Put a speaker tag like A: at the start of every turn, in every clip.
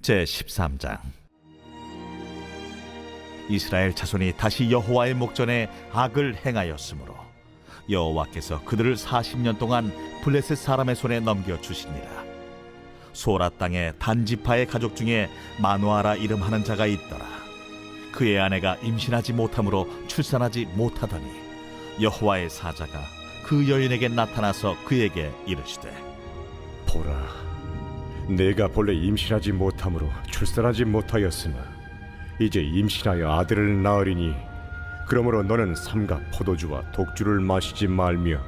A: 제13장. 이스라엘 자손이 다시 여호와의 목전에 악을 행하였으므로 여호와께서 그들을 40년 동안 블레셋 사람의 손에 넘겨주시니라. 소라 땅의 단지파의 가족 중에 마누아라 이름하는 자가 있더라. 그의 아내가 임신하지 못함으로 출산하지 못하더니 여호와의 사자가 그 여인에게 나타나서 그에게 이르시되,
B: 보라, 내가 본래 임신하지 못함으로 출산하지 못하였으나 이제 임신하여 아들을 낳으리니 그러므로 너는 삼가 포도주와 독주를 마시지 말며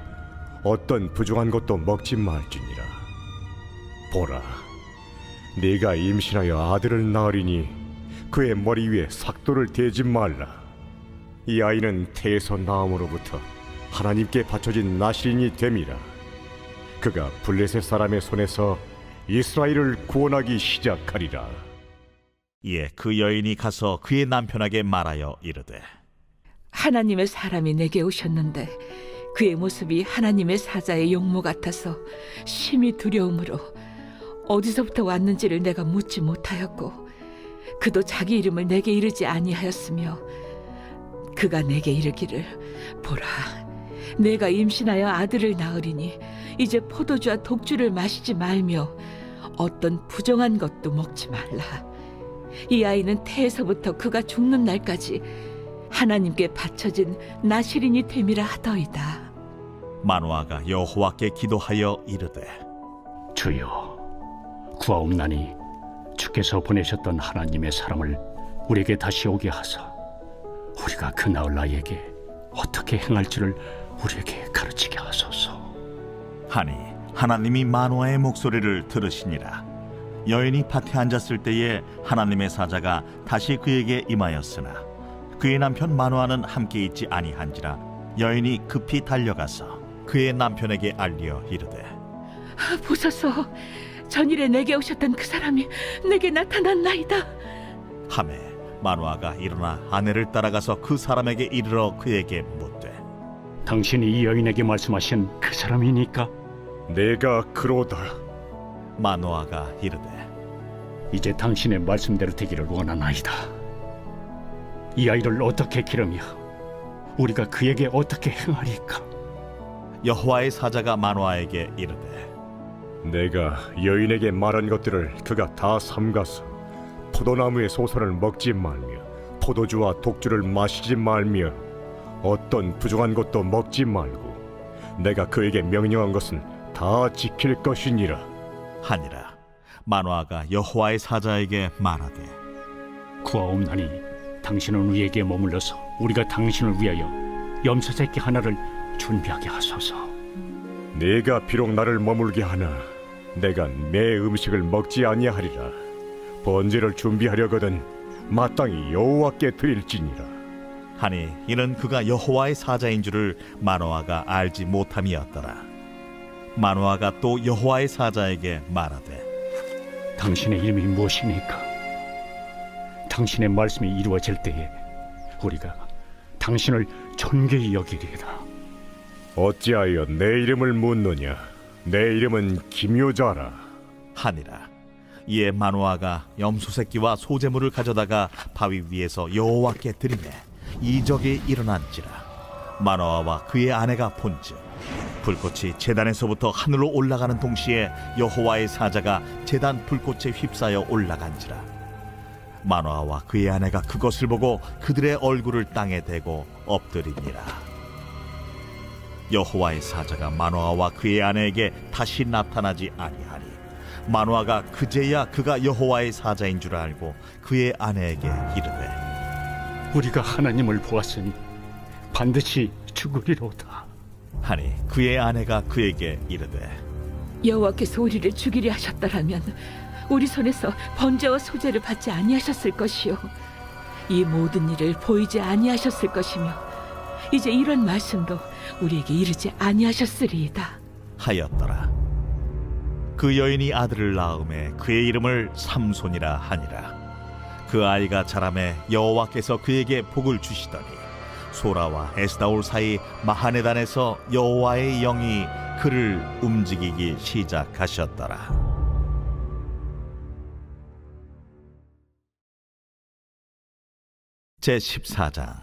B: 어떤 부정한 것도 먹지 말지니라. 보라, 네가 임신하여 아들을 낳으리니 그의 머리 위에 삭도를 대지 말라. 이 아이는 태에서 나음으로부터 하나님께 바쳐진 나실인이 됨이라. 그가 블레셋 사람의 손에서 이스라엘을 구원하기 시작하리라.
A: 이에 그 여인이 가서 그의 남편에게 말하여 이르되,
C: 하나님의 사람이 내게 오셨는데 그의 모습이 하나님의 사자의 용모 같아서 심히 두려움으로 어디서부터 왔는지를 내가 묻지 못하였고 그도 자기 이름을 내게 이르지 아니하였으며 그가 내게 이르기를, 보라, 내가 임신하여 아들을 낳으리니 이제 포도주와 독주를 마시지 말며 어떤 부정한 것도 먹지 말라. 이 아이는 태에서부터 그가 죽는 날까지 하나님께 바쳐진 나실인이 됨이라 하더이다.
A: 마누아가 여호와께 기도하여 이르되,
D: 주여, 구하옵나니 주께서 보내셨던 하나님의 사람을 우리에게 다시 오게 하사 우리가 그 나을 나에게 어떻게 행할지를 우리에게 가르치게 하소서.
A: 하니 하나님이 마누아의 목소리를 들으시니라. 여인이 밭에 앉았을 때에 하나님의 사자가 다시 그에게 임하였으나 그의 남편 마누아는 함께 있지 아니한지라 여인이 급히 달려가서 그의 남편에게 알리어 이르되,
C: 보소서, 전일에 내게 오셨던 그 사람이 내게 나타났나이다.
A: 하매 마누아가 일어나 아내를 따라가서 그 사람에게 이르러 그에게 묻되,
D: 당신이 이 여인에게 말씀하신 그 사람이니까?
B: 내가 그로다.
A: 마누아가 이르되,
D: 이제 당신의 말씀대로 되기를 원하나이다. 이 아이를 어떻게 기르며 우리가 그에게 어떻게 행하리까?
A: 여호와의 사자가 마누아에게 이르되,
B: 내가 여인에게 말한 것들을 그가 다 삼가서 포도나무의 소선을 먹지 말며 포도주와 독주를 마시지 말며 어떤 부정한 것도 먹지 말고 내가 그에게 명령한 것은 다 지킬 것이니라
A: 하니라. 마누아가 여호와의 사자에게 말하되,
D: 구하옵나니 당신은 우리에게 머물러서 우리가 당신을 위하여 염소 새끼 하나를 준비하게 하소서.
B: 네가 비록 나를 머물게 하나 내가 내 음식을 먹지 아니하리라. 번제를 준비하려거든 마땅히 여호와께 드릴지니라.
A: 하니 이는 그가 여호와의 사자인 줄을 마누아가 알지 못함이었더라. 마누아가 또 여호와의 사자에게 말하되,
D: 당신의 이름이 무엇입니까? 당신의 말씀이 이루어질 때에 우리가 당신을 존귀히 여기리이다.
B: 어찌하여 내 이름을 묻느냐? 내 이름은 기묘자라
A: 하니라. 이에 마누아가 염소 새끼와 소제물을 가져다가 바위 위에서 여호와께 드리매 이적이 일어난지라. 마누아와 그의 아내가 본즉 불꽃이 제단에서부터 하늘로 올라가는 동시에 여호와의 사자가 제단 불꽃에 휩싸여 올라간지라. 마누아와 그의 아내가 그것을 보고 그들의 얼굴을 땅에 대고 엎드리니라. 여호와의 사자가 마누아와 그의 아내에게 다시 나타나지 아니하니 마누아가 그제야 그가 여호와의 사자인 줄 알고 그의 아내에게 이르되,
D: 우리가 하나님을 보았으니 반드시 죽으리로다.
A: 하니 그의 아내가 그에게 이르되,
C: 여호와께서 우리를 죽이려 하셨더라면 우리 손에서 번제와 소제를 받지 아니하셨을 것이요 이 모든 일을 보이지 아니하셨을 것이며 이제 이런 말씀도 우리에게 이르지 아니하셨으리이다
A: 하였더라. 그 여인이 아들을 낳음에 그의 이름을 삼손이라 하니라. 그 아이가 자라매 여호와께서 그에게 복을 주시더니 소라와 에스다올 사이 마하네단에서 여호와의 영이 그를 움직이기 시작하셨더라. 제14장.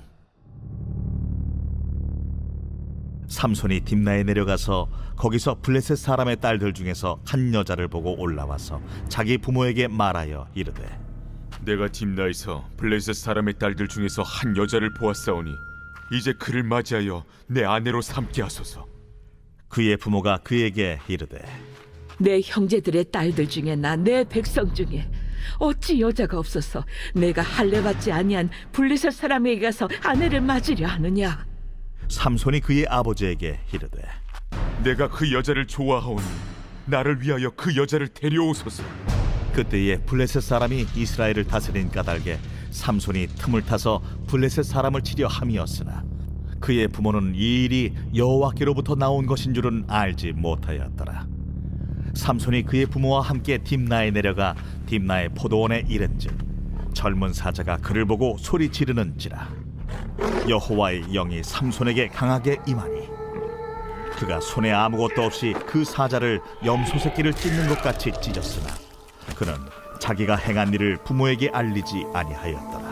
A: 삼손이 딥나에 내려가서 거기서 블레셋 사람의 딸들 중에서 한 여자를 보고 올라와서 자기 부모에게 말하여 이르되,
E: 내가 딥나에서 블레셋 사람의 딸들 중에서 한 여자를 보았사오니 이제 그를 맞이하여 내 아내로 삼게 하소서.
A: 그의 부모가 그에게 이르되,
C: 내 형제들의 딸들 중에나 내 백성 중에 어찌 여자가 없어서 내가 할례받지 아니한 블레셋 사람에게 가서 아내를 맞으려 하느냐?
A: 삼손이 그의 아버지에게 이르되,
E: 내가 그 여자를 좋아하오니 나를 위하여 그 여자를 데려오소서.
A: 그때에 블레셋 사람이 이스라엘을 다스린 까닭에 삼손이 틈을 타서 블레셋 사람을 치려 함이었으나 그의 부모는 이 일이 여호와께로부터 나온 것인 줄은 알지 못하였더라. 삼손이 그의 부모와 함께 딥나에 내려가 딥나의 포도원에 이른즉 젊은 사자가 그를 보고 소리 지르는지라. 여호와의 영이 삼손에게 강하게 임하니 그가 손에 아무것도 없이 그 사자를 염소 새끼를 찢는 것 같이 찢었으나 그는 자기가 행한 일을 부모에게 알리지 아니하였더라.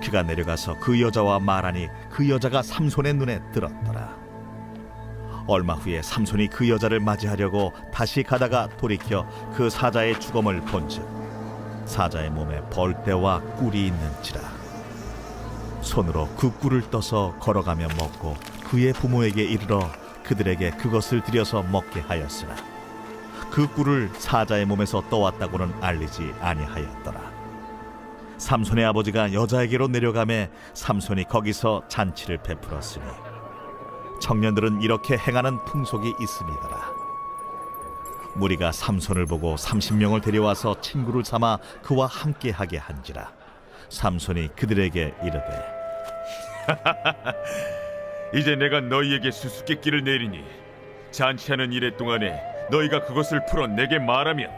A: 그가 내려가서 그 여자와 말하니 그 여자가 삼손의 눈에 들었더라. 얼마 후에 삼손이 그 여자를 맞이하려고 다시 가다가 돌이켜 그 사자의 주검을 본즉 사자의 몸에 벌떼와 꿀이 있는지라. 손으로 그 꿀을 떠서 걸어가며 먹고 그의 부모에게 이르러 그들에게 그것을 들여서 먹게 하였으나 그 꿀을 사자의 몸에서 떠왔다고는 알리지 아니하였더라. 삼손의 아버지가 여자에게로 내려가매 삼손이 거기서 잔치를 베풀었으니 청년들은 이렇게 행하는 풍속이 있음이더라. 무리가 삼손을 보고 30명을 데려와서 친구를 삼아 그와 함께하게 한지라. 삼손이 그들에게 이르되,
E: 이제 내가 너희에게 수수께끼를 내리니 잔치하는 이래 동안에 너희가 그것을 풀어 내게 말하면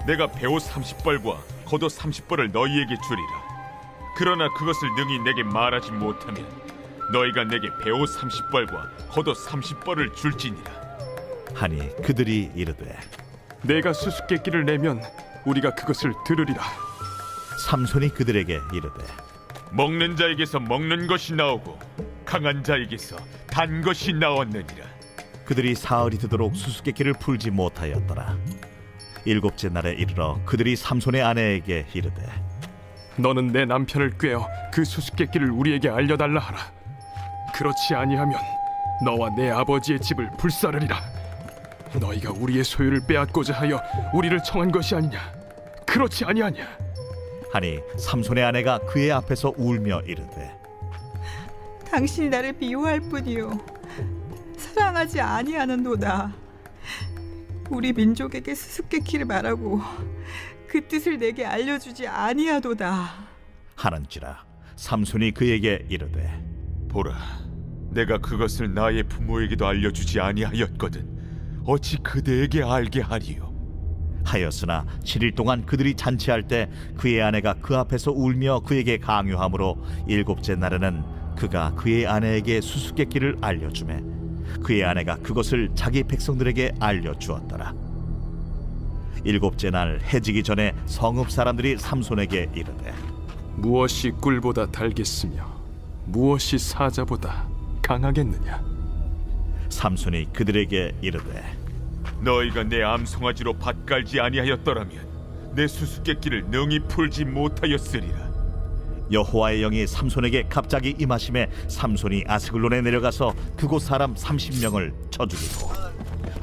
E: 내가 배옷 30벌과 겉옷 30벌을 너희에게 주리라. 그러나 그것을 능히 내게 말하지 못하면 너희가 내게 배옷 30벌과 겉옷 30벌을 줄지니라.
A: 하니 그들이 이르되,
F: 내가 수수께끼를 내면 우리가 그것을 들으리라.
A: 삼손이 그들에게 이르되,
E: 먹는 자에게서 먹는 것이 나오고 강한 자에게서 단 것이 나왔느니라.
A: 그들이 사흘이 되도록 수수께끼를 풀지 못하였더라. 일곱째 날에 이르러 그들이 삼손의 아내에게 이르되,
F: 너는 내 남편을 꾀어 그 수수께끼를 우리에게 알려달라 하라. 그렇지 아니하면 너와 내 아버지의 집을 불사르리라. 너희가 우리의 소유를 빼앗고자 하여 우리를 청한 것이 아니냐? 그렇지 아니하냐?
A: 하니 삼손의 아내가 그의 앞에서 울며 이르되,
G: 당신이 나를 미워할 뿐이요 사랑하지 아니하는도다. 우리 민족에게 수수께끼를 말하고 그 뜻을 내게 알려주지 아니하도다.
A: 하는지라. 삼손이 그에게 이르되,
E: 보라, 내가 그것을 나의 부모에게도 알려주지 아니하였거든 어찌 그대에게 알게 하리요?
A: 하였으나 7일 동안 그들이 잔치할 때 그의 아내가 그 앞에서 울며 그에게 강요하므로 일곱째 날에는 그가 그의 아내에게 수수께끼를 알려주매 그의 아내가 그것을 자기 백성들에게 알려주었더라. 일곱째 날 해지기 전에 성읍 사람들이 삼손에게 이르되,
F: 무엇이 꿀보다 달겠으며 무엇이 사자보다 강하겠느냐?
A: 삼손이 그들에게 이르되,
E: 너희가 내 암송아지로 밭 깔지 아니하였더라면 내 수수께끼를 능히 풀지 못하였으리라.
A: 여호와의 영이 삼손에게 갑자기 임하심에 삼손이 아스글론에 내려가서 그곳 사람 30명을 쳐 죽이고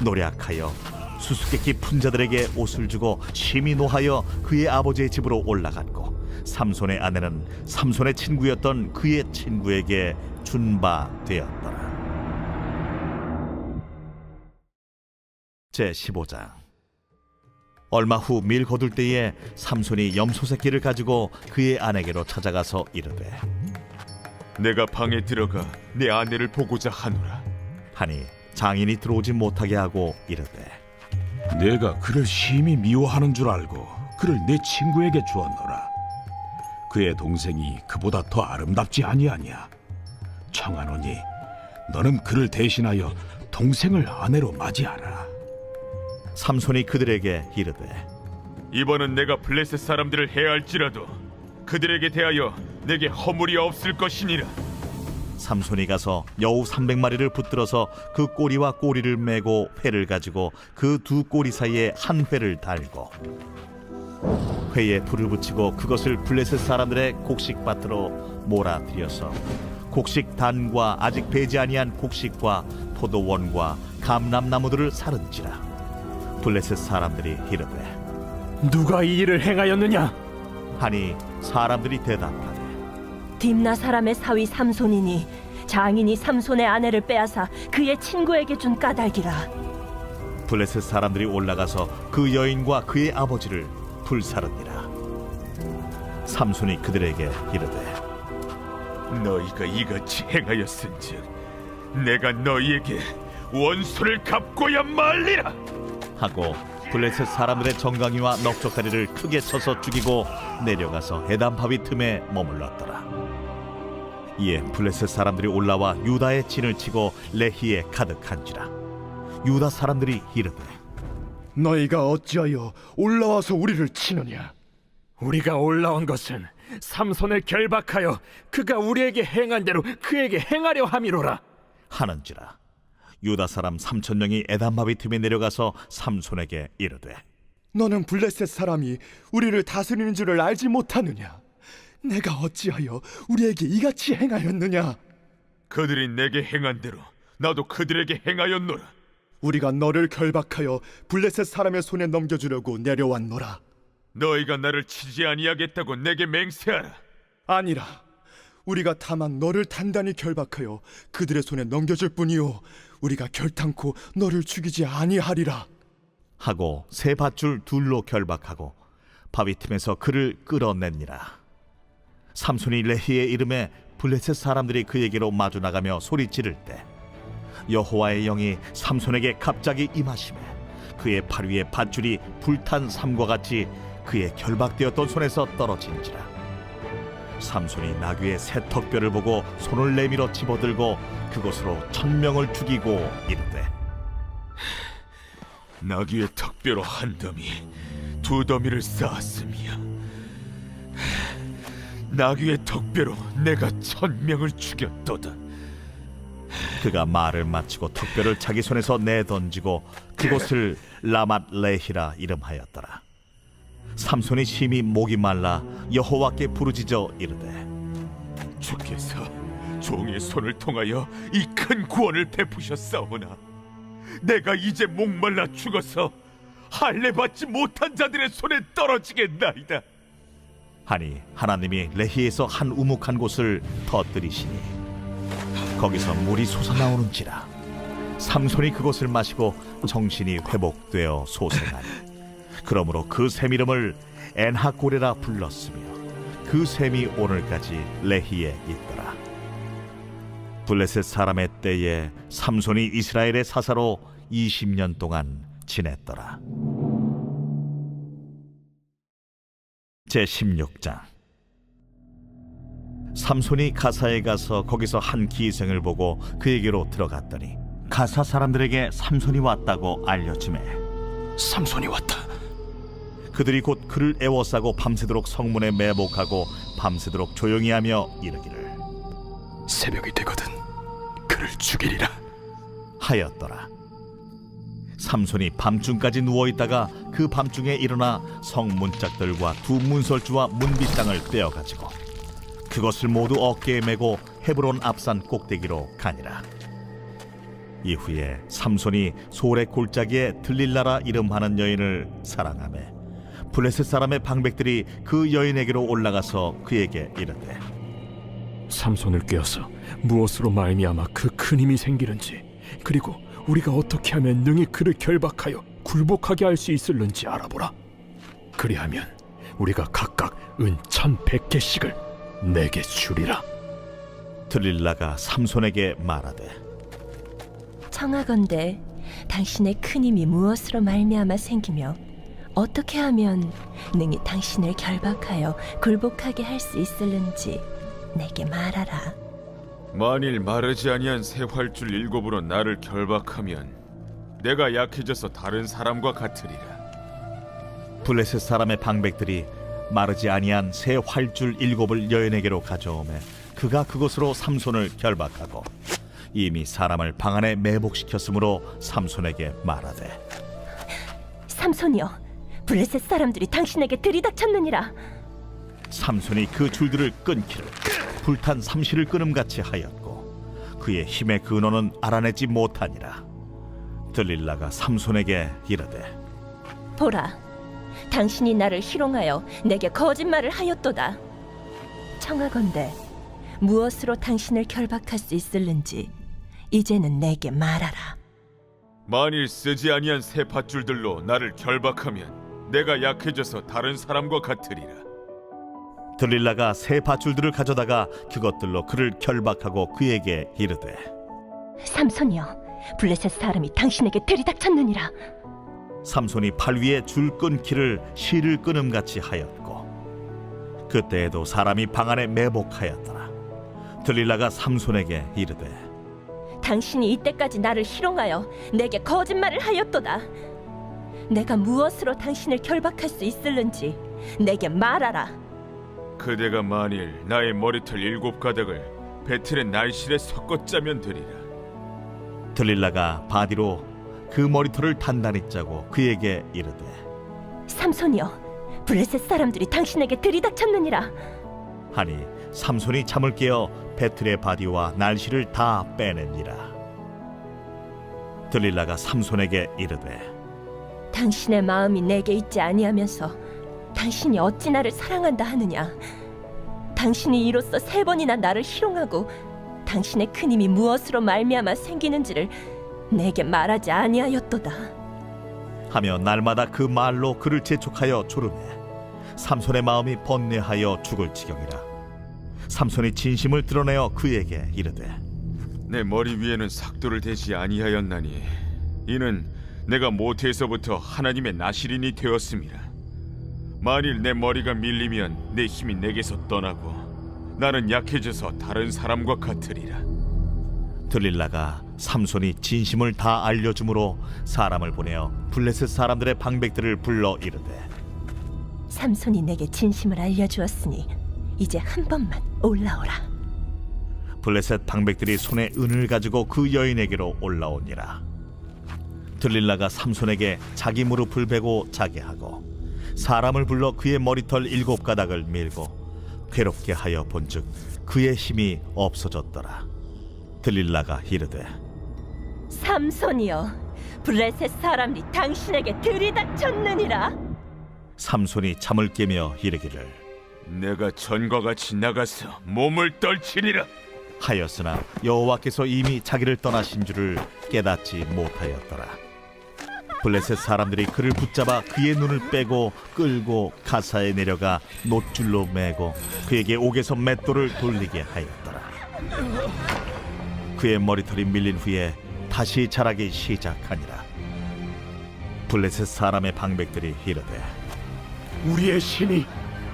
A: 노략하여 수수께끼 품자들에게 옷을 주고 심히 노하여 그의 아버지의 집으로 올라갔고 삼손의 아내는 삼손의 친구였던 그의 친구에게 준 바 되었더라. 제15장. 얼마 후 밀 거둘 때에 삼손이 염소 새끼를 가지고 그의 아내에게로 찾아가서 이르되,
E: 내가 방에 들어가 내 아내를 보고자 하노라.
A: 하니 장인이 들어오지 못하게 하고 이르되,
H: 내가 그를 심히 미워하는 줄 알고 그를 내 친구에게 주었노라. 그의 동생이 그보다 더 아름답지 아니하냐? 청하노니 너는 그를 대신하여 동생을 아내로 맞이하라.
A: 삼손이 그들에게 이르되,
E: 이번은 내가 블레셋 사람들을 해할지라도 그들에게 대하여 내게 허물이 없을 것이니라.
A: 삼손이 가서 여우 300마리를 붙들어서 그 꼬리와 꼬리를 메고 회를 가지고 그 두 꼬리 사이에 한 회를 달고 회에 불을 붙이고 그것을 블레셋 사람들의 곡식밭으로 몰아들여서 곡식 단과 아직 배지 아니한 곡식과 포도원과 감람나무들을 사른지라. 블레셋 사람들이 이르되
F: 누가 이 일을 행하였느냐?
A: 하니 사람들이 대답하되
I: 딥나 사람의 사위 삼손이니 장인이 삼손의 아내를 빼앗아 그의 친구에게 준 까닭이라.
A: 블레셋 사람들이 올라가서 그 여인과 그의 아버지를 불사르니라. 삼손이 그들에게 이르되
E: 너희가 이같이 행하였은즉 내가 너희에게 원수를 갚고야 말리라.
A: 하고 블레셋 사람들의 정강이와 넉적다리를 크게 쳐서 죽이고 내려가서 에담 바위 틈에 머물렀더라. 이에 블레셋 사람들이 올라와 유다의 진을 치고 레히에 가득한지라. 유다 사람들이 이르되
B: 너희가 어찌하여 올라와서 우리를 치느냐?
F: 우리가 올라온 것은 삼손을 결박하여 그가 우리에게 행한 대로 그에게 행하려 함이로라.
A: 하는지라. 유다 사람 3,000명이 에담 바위 틈에 내려가서 삼손에게 이르되
J: 너는 블레셋 사람이 우리를 다스리는 줄을 알지 못하느냐? 내가 어찌하여 우리에게 이같이 행하였느냐?
E: 그들이 내게 행한 대로 나도 그들에게 행하였노라.
J: 우리가 너를 결박하여 블레셋 사람의 손에 넘겨주려고 내려왔노라.
E: 너희가 나를 치지 아니하겠다고 내게 맹세하라.
J: 아니라 우리가 다만 너를 단단히 결박하여 그들의 손에 넘겨줄 뿐이요 우리가 결탄코 너를 죽이지 아니하리라.
A: 하고 새 밧줄 둘로 결박하고 바위 틈에서 그를 끌어냈니라. 삼손이 레히의 이름에 블레셋 사람들이 그에게로 마주 나가며 소리 지를 때 여호와의 영이 삼손에게 갑자기 임하시매 그의 팔 위에 밧줄이 불탄 삼과 같이 그의 결박되었던 손에서 떨어진지라. 삼손이 나귀의 새 턱뼈를 보고 손을 내밀어 집어들고 그것으로 1,000명을 죽이고 이르되
E: 나귀의 턱뼈로 한 더미, 두 더미를 쌓았으며 나귀의 턱뼈로 내가 1,000명을 죽였도다.
A: 그가 말을 마치고 턱뼈를 자기 손에서 내던지고 그곳을 라맛 레히라 이름하였더라. 삼손이 심히 목이 말라 여호와께 부르짖어 이르되
E: 주께서 종의 손을 통하여 이 큰 구원을 베푸셨사오나 내가 이제 목말라 죽어서 할례 받지 못한 자들의 손에 떨어지겠나이다.
A: 하니 하나님이 레히에서 한 우묵한 곳을 터뜨리시니 거기서 물이 솟아나오는지라. 삼손이 그것을 마시고 정신이 회복되어 소생하니 그러므로 그 샘 이름을 엔하고레라 불렀으며 그 샘이 오늘까지 레히에 있더라. 블레셋 사람의 때에 삼손이 이스라엘의 사사로 20년 동안 지냈더라. 제16장. 삼손이 가사에 가서 거기서 한 기생을 보고 그에게로 들어갔더니 가사 사람들에게 삼손이 왔다고 알려주매
F: 삼손이 왔다.
A: 그들이 곧 그를 애워싸고 밤새도록 성문에 매복하고 밤새도록 조용히 하며 이르기를
F: 새벽이 되거든 그를 죽이리라
A: 하였더라. 삼손이 밤중까지 누워있다가 그 밤중에 일어나 성문짝들과 두 문설주와 문빗장을 떼어가지고 그것을 모두 어깨에 메고 헤브론 앞산 꼭대기로 가니라. 이후에 삼손이 소래 골짜기에 들릴라라 이름하는 여인을 사랑하매 블레셋 사람의 방백들이 그 여인에게로 올라가서 그에게 이르되
F: 삼손을 꿰어서 무엇으로 말미암아 그 큰 힘이 생기는지 그리고 우리가 어떻게 하면 능히 그를 결박하여 굴복하게 할 수 있을는지 알아보라. 그리하면 우리가 각각 은 1,100개씩을 내게 주리라.
A: 들릴라가 삼손에게 말하되
I: 청하건대 당신의 큰 힘이 무엇으로 말미암아 생기며 어떻게 하면 능히 당신을 결박하여 굴복하게 할 수 있을는지 내게 말하라.
E: 만일 마르지 아니한 새 활줄 7으로 나를 결박하면 내가 약해져서 다른 사람과 같으리라.
A: 블레셋 사람의 방백들이 마르지 아니한 새 활줄 7을 여인에게로 가져오매 그가 그것으로 삼손을 결박하고 이미 사람을 방 안에 매복시켰으므로 삼손에게 말하되
I: 삼손이여, 블레셋 사람들이 당신에게 들이닥쳤느니라.
A: 삼손이 그 줄들을 끊기를 불탄 삼시를 끊음같이 하였고 그의 힘의 근원은 알아내지 못하니라. 들릴라가 삼손에게 이르되
I: 보라, 당신이 나를 희롱하여 내게 거짓말을 하였도다. 청하건대 무엇으로 당신을 결박할 수 있을는지 이제는 내게 말하라.
E: 만일 쓰지 아니한 새 밧줄들로 나를 결박하면 내가 약해져서 다른 사람과 같으리라.
A: 들릴라가 새 밧줄들을 가져다가 그것들로 그를 결박하고 그에게 이르되
I: 삼손이여, 블레셋 사람이 당신에게 들이닥쳤느니라.
A: 삼손이 팔 위에 줄 끊기를 실을 끊음같이 하였고 그때에도 사람이 방 안에 매복하였더라. 들릴라가 삼손에게 이르되
I: 당신이 이때까지 나를 희롱하여 내게 거짓말을 하였도다. 내가 무엇으로 당신을 결박할 수 있을는지 내게 말하라.
E: 그대가 만일 나의 머리털 7가닥을 배틀의 날실에 섞어 짜면 되리라.
A: 들릴라가 바디로 그 머리털을 단단히 짜고 그에게 이르되
I: 삼손이여, 블레셋 사람들이 당신에게 들이닥쳤느니라.
A: 하니 삼손이 잠을 깨어 배틀의 바디와 날씨를 다 빼내니라. 들릴라가 삼손에게 이르되
I: 당신의 마음이 내게 있지 아니하면서 당신이 어찌 나를 사랑한다 하느냐. 당신이 이로써 3번이나 나를 희롱하고 당신의 큰 힘이 무엇으로 말미암아 생기는지를 내게 말하지 아니하였도다.
A: 하며 날마다 그 말로 그를 재촉하여 조르매 삼손의 마음이 번뇌하여 죽을 지경이라. 삼손이 진심을 드러내어 그에게 이르되
E: 내 머리 위에는 삭도를 대지 아니하였나니 이는 내가 모태에서부터 하나님의 나실인이 되었음이라. 만일 내 머리가 밀리면 내 힘이 내게서 떠나고 나는 약해져서 다른 사람과 같으리라.
A: 들릴라가 삼손이 진심을 다 알려주므로 사람을 보내어 블레셋 사람들의 방백들을 불러 이르되
I: 삼손이 내게 진심을 알려주었으니 이제 한 번만 올라오라.
A: 블레셋 방백들이 손에 은을 가지고 그 여인에게로 올라오니라. 들릴라가 삼손에게 자기 무릎을 베고 자게 하고 사람을 불러 그의 머리털 7가닥을 밀고 괴롭게 하여 본즉 그의 힘이 없어졌더라. 들릴라가 이르되
I: 삼손이여, 블레셋 사람이 당신에게 들이닥쳤느니라.
A: 삼손이 잠을 깨며 이르기를
E: 내가 전과 같이 나가서 몸을 떨치리라
A: 하였으나 여호와께서 이미 자기를 떠나신 줄을 깨닫지 못하였더라. 블레셋 사람들이 그를 붙잡아 그의 눈을 빼고 끌고 가사에 내려가 놋줄로 매고 그에게 옥에서 맷돌을 돌리게 하였더라. 그의 머리털이 밀린 후에 다시 자라기 시작하니라. 블레셋 사람의 방백들이 이르되
B: 우리의 신이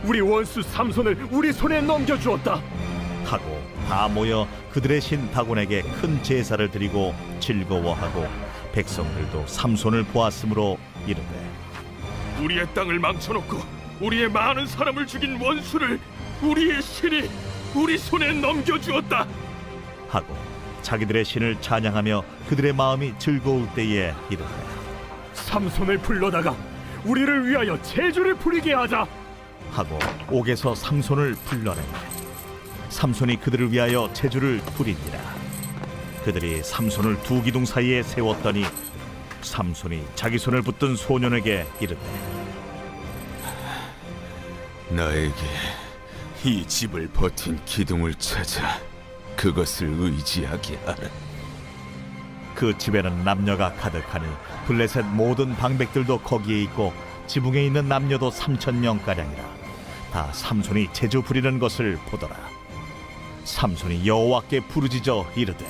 B: 우리 원수 삼손을 우리 손에 넘겨주었다
A: 하고 다 모여 그들의 신 다곤에게 큰 제사를 드리고 즐거워하고 백성들도 삼손을 보았으므로 이르되
F: 우리의 땅을 망쳐놓고 우리의 많은 사람을 죽인 원수를 우리의 신이 우리 손에 넘겨주었다
A: 하고 자기들의 신을 찬양하며 그들의 마음이 즐거울 때에 이르되
B: 삼손을 불러다가 우리를 위하여 제주를 부리게 하자
A: 하고 옥에서 삼손을 불러내매 삼손이 그들을 위하여 제주를 부리니라. 그들이 삼손을 두 기둥 사이에 세웠더니 삼손이 자기 손을 붙든 소년에게 이르되
E: 나에게 이 집을 버틴 기둥을 찾아 그것을 의지하게 하라.
A: 그 집에는 남녀가 가득하니 블레셋 모든 방백들도 거기에 있고 지붕에 있는 남녀도 3,000명가량이라. 다 삼손이 제주 부리는 것을 보더라. 삼손이 여호와께 부르짖어 이르되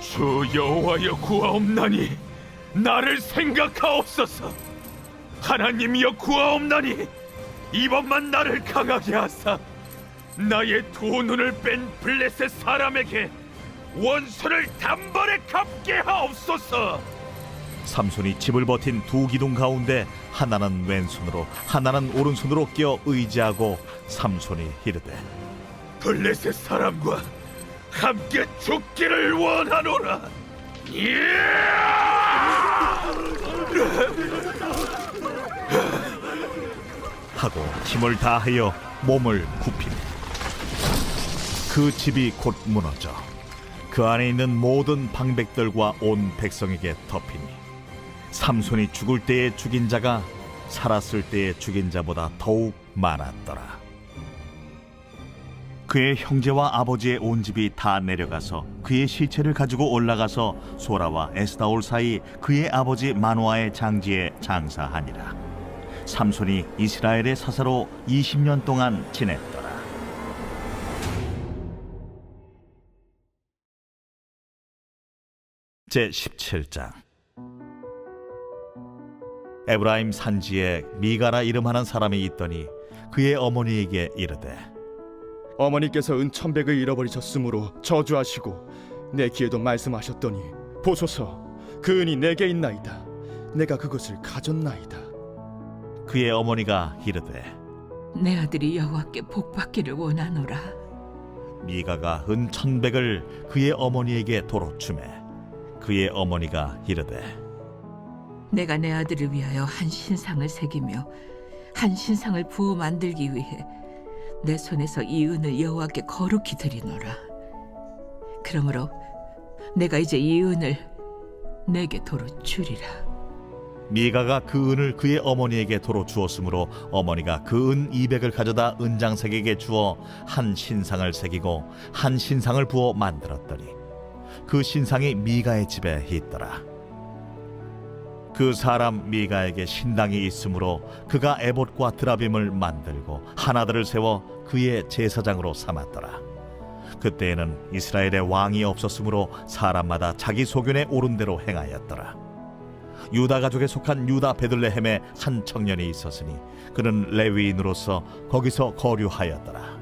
E: 주 여호와여 구하옵나니 나를 생각하옵소서. 하나님이여 구하옵나니 이번만 나를 강하게 하사 나의 두 눈을 뺀 블레셋 사람에게 원수를 단번에 갚게 하옵소서.
A: 삼손이 집을 버틴 두 기둥 가운데 하나는 왼손으로 하나는 오른손으로 끼어 의지하고 삼손이 이르되
E: 블레셋 사람과 함께 죽기를 원하노라.
A: 하고 힘을 다하여 몸을 굽히니 그 집이 곧 무너져 그 안에 있는 모든 방백들과 온 백성에게 덮이니 삼손이 죽을 때에 죽인 자가 살았을 때에 죽인 자보다 더욱 많았더라. 그의 형제와 아버지의 온 집이 다 내려가서 그의 시체를 가지고 올라가서 소라와 에스다올 사이 그의 아버지 마노아의 장지에 장사하니라. 삼손이 이스라엘의 사사로 20년 동안 지냈더라. 제17장. 에브라임 산지에 미가라 이름하는 사람이 있더니 그의 어머니에게 이르되
J: 어머니께서 은 1,100을 잃어버리셨으므로 저주하시고 내 귀에도 말씀하셨더니 보소서 그 은이 내게 있나이다. 내가 그것을 가졌나이다.
A: 그의 어머니가 이르되
C: 내 아들이 여호와께 복받기를 원하노라.
A: 미가가 은 1,100을 그의 어머니에게 도로 주매 그의 어머니가 이르되
C: 내가 내 아들을 위하여 한 신상을 새기며 한 신상을 부어 만들기 위해 내 손에서 이 은을 여호와께 거룩히 드리노라. 그러므로 내가 이제 이 은을 내게 도로 주리라.
A: 미가가 그 은을 그의 어머니에게 도로 주었으므로 어머니가 그 은 200을 가져다 은장색에게 주어 한 신상을 새기고 한 신상을 부어 만들었더니 그 신상이 미가의 집에 있더라. 그 사람 미가에게 신당이 있으므로 그가 에봇과 드라빔을 만들고 하나들을 세워 그의 제사장으로 삼았더라. 그때에는 이스라엘의 왕이 없었으므로 사람마다 자기 소견에 오른 대로 행하였더라. 유다 가족에 속한 유다 베들레헴에 한 청년이 있었으니 그는 레위인으로서 거기서 거류하였더라.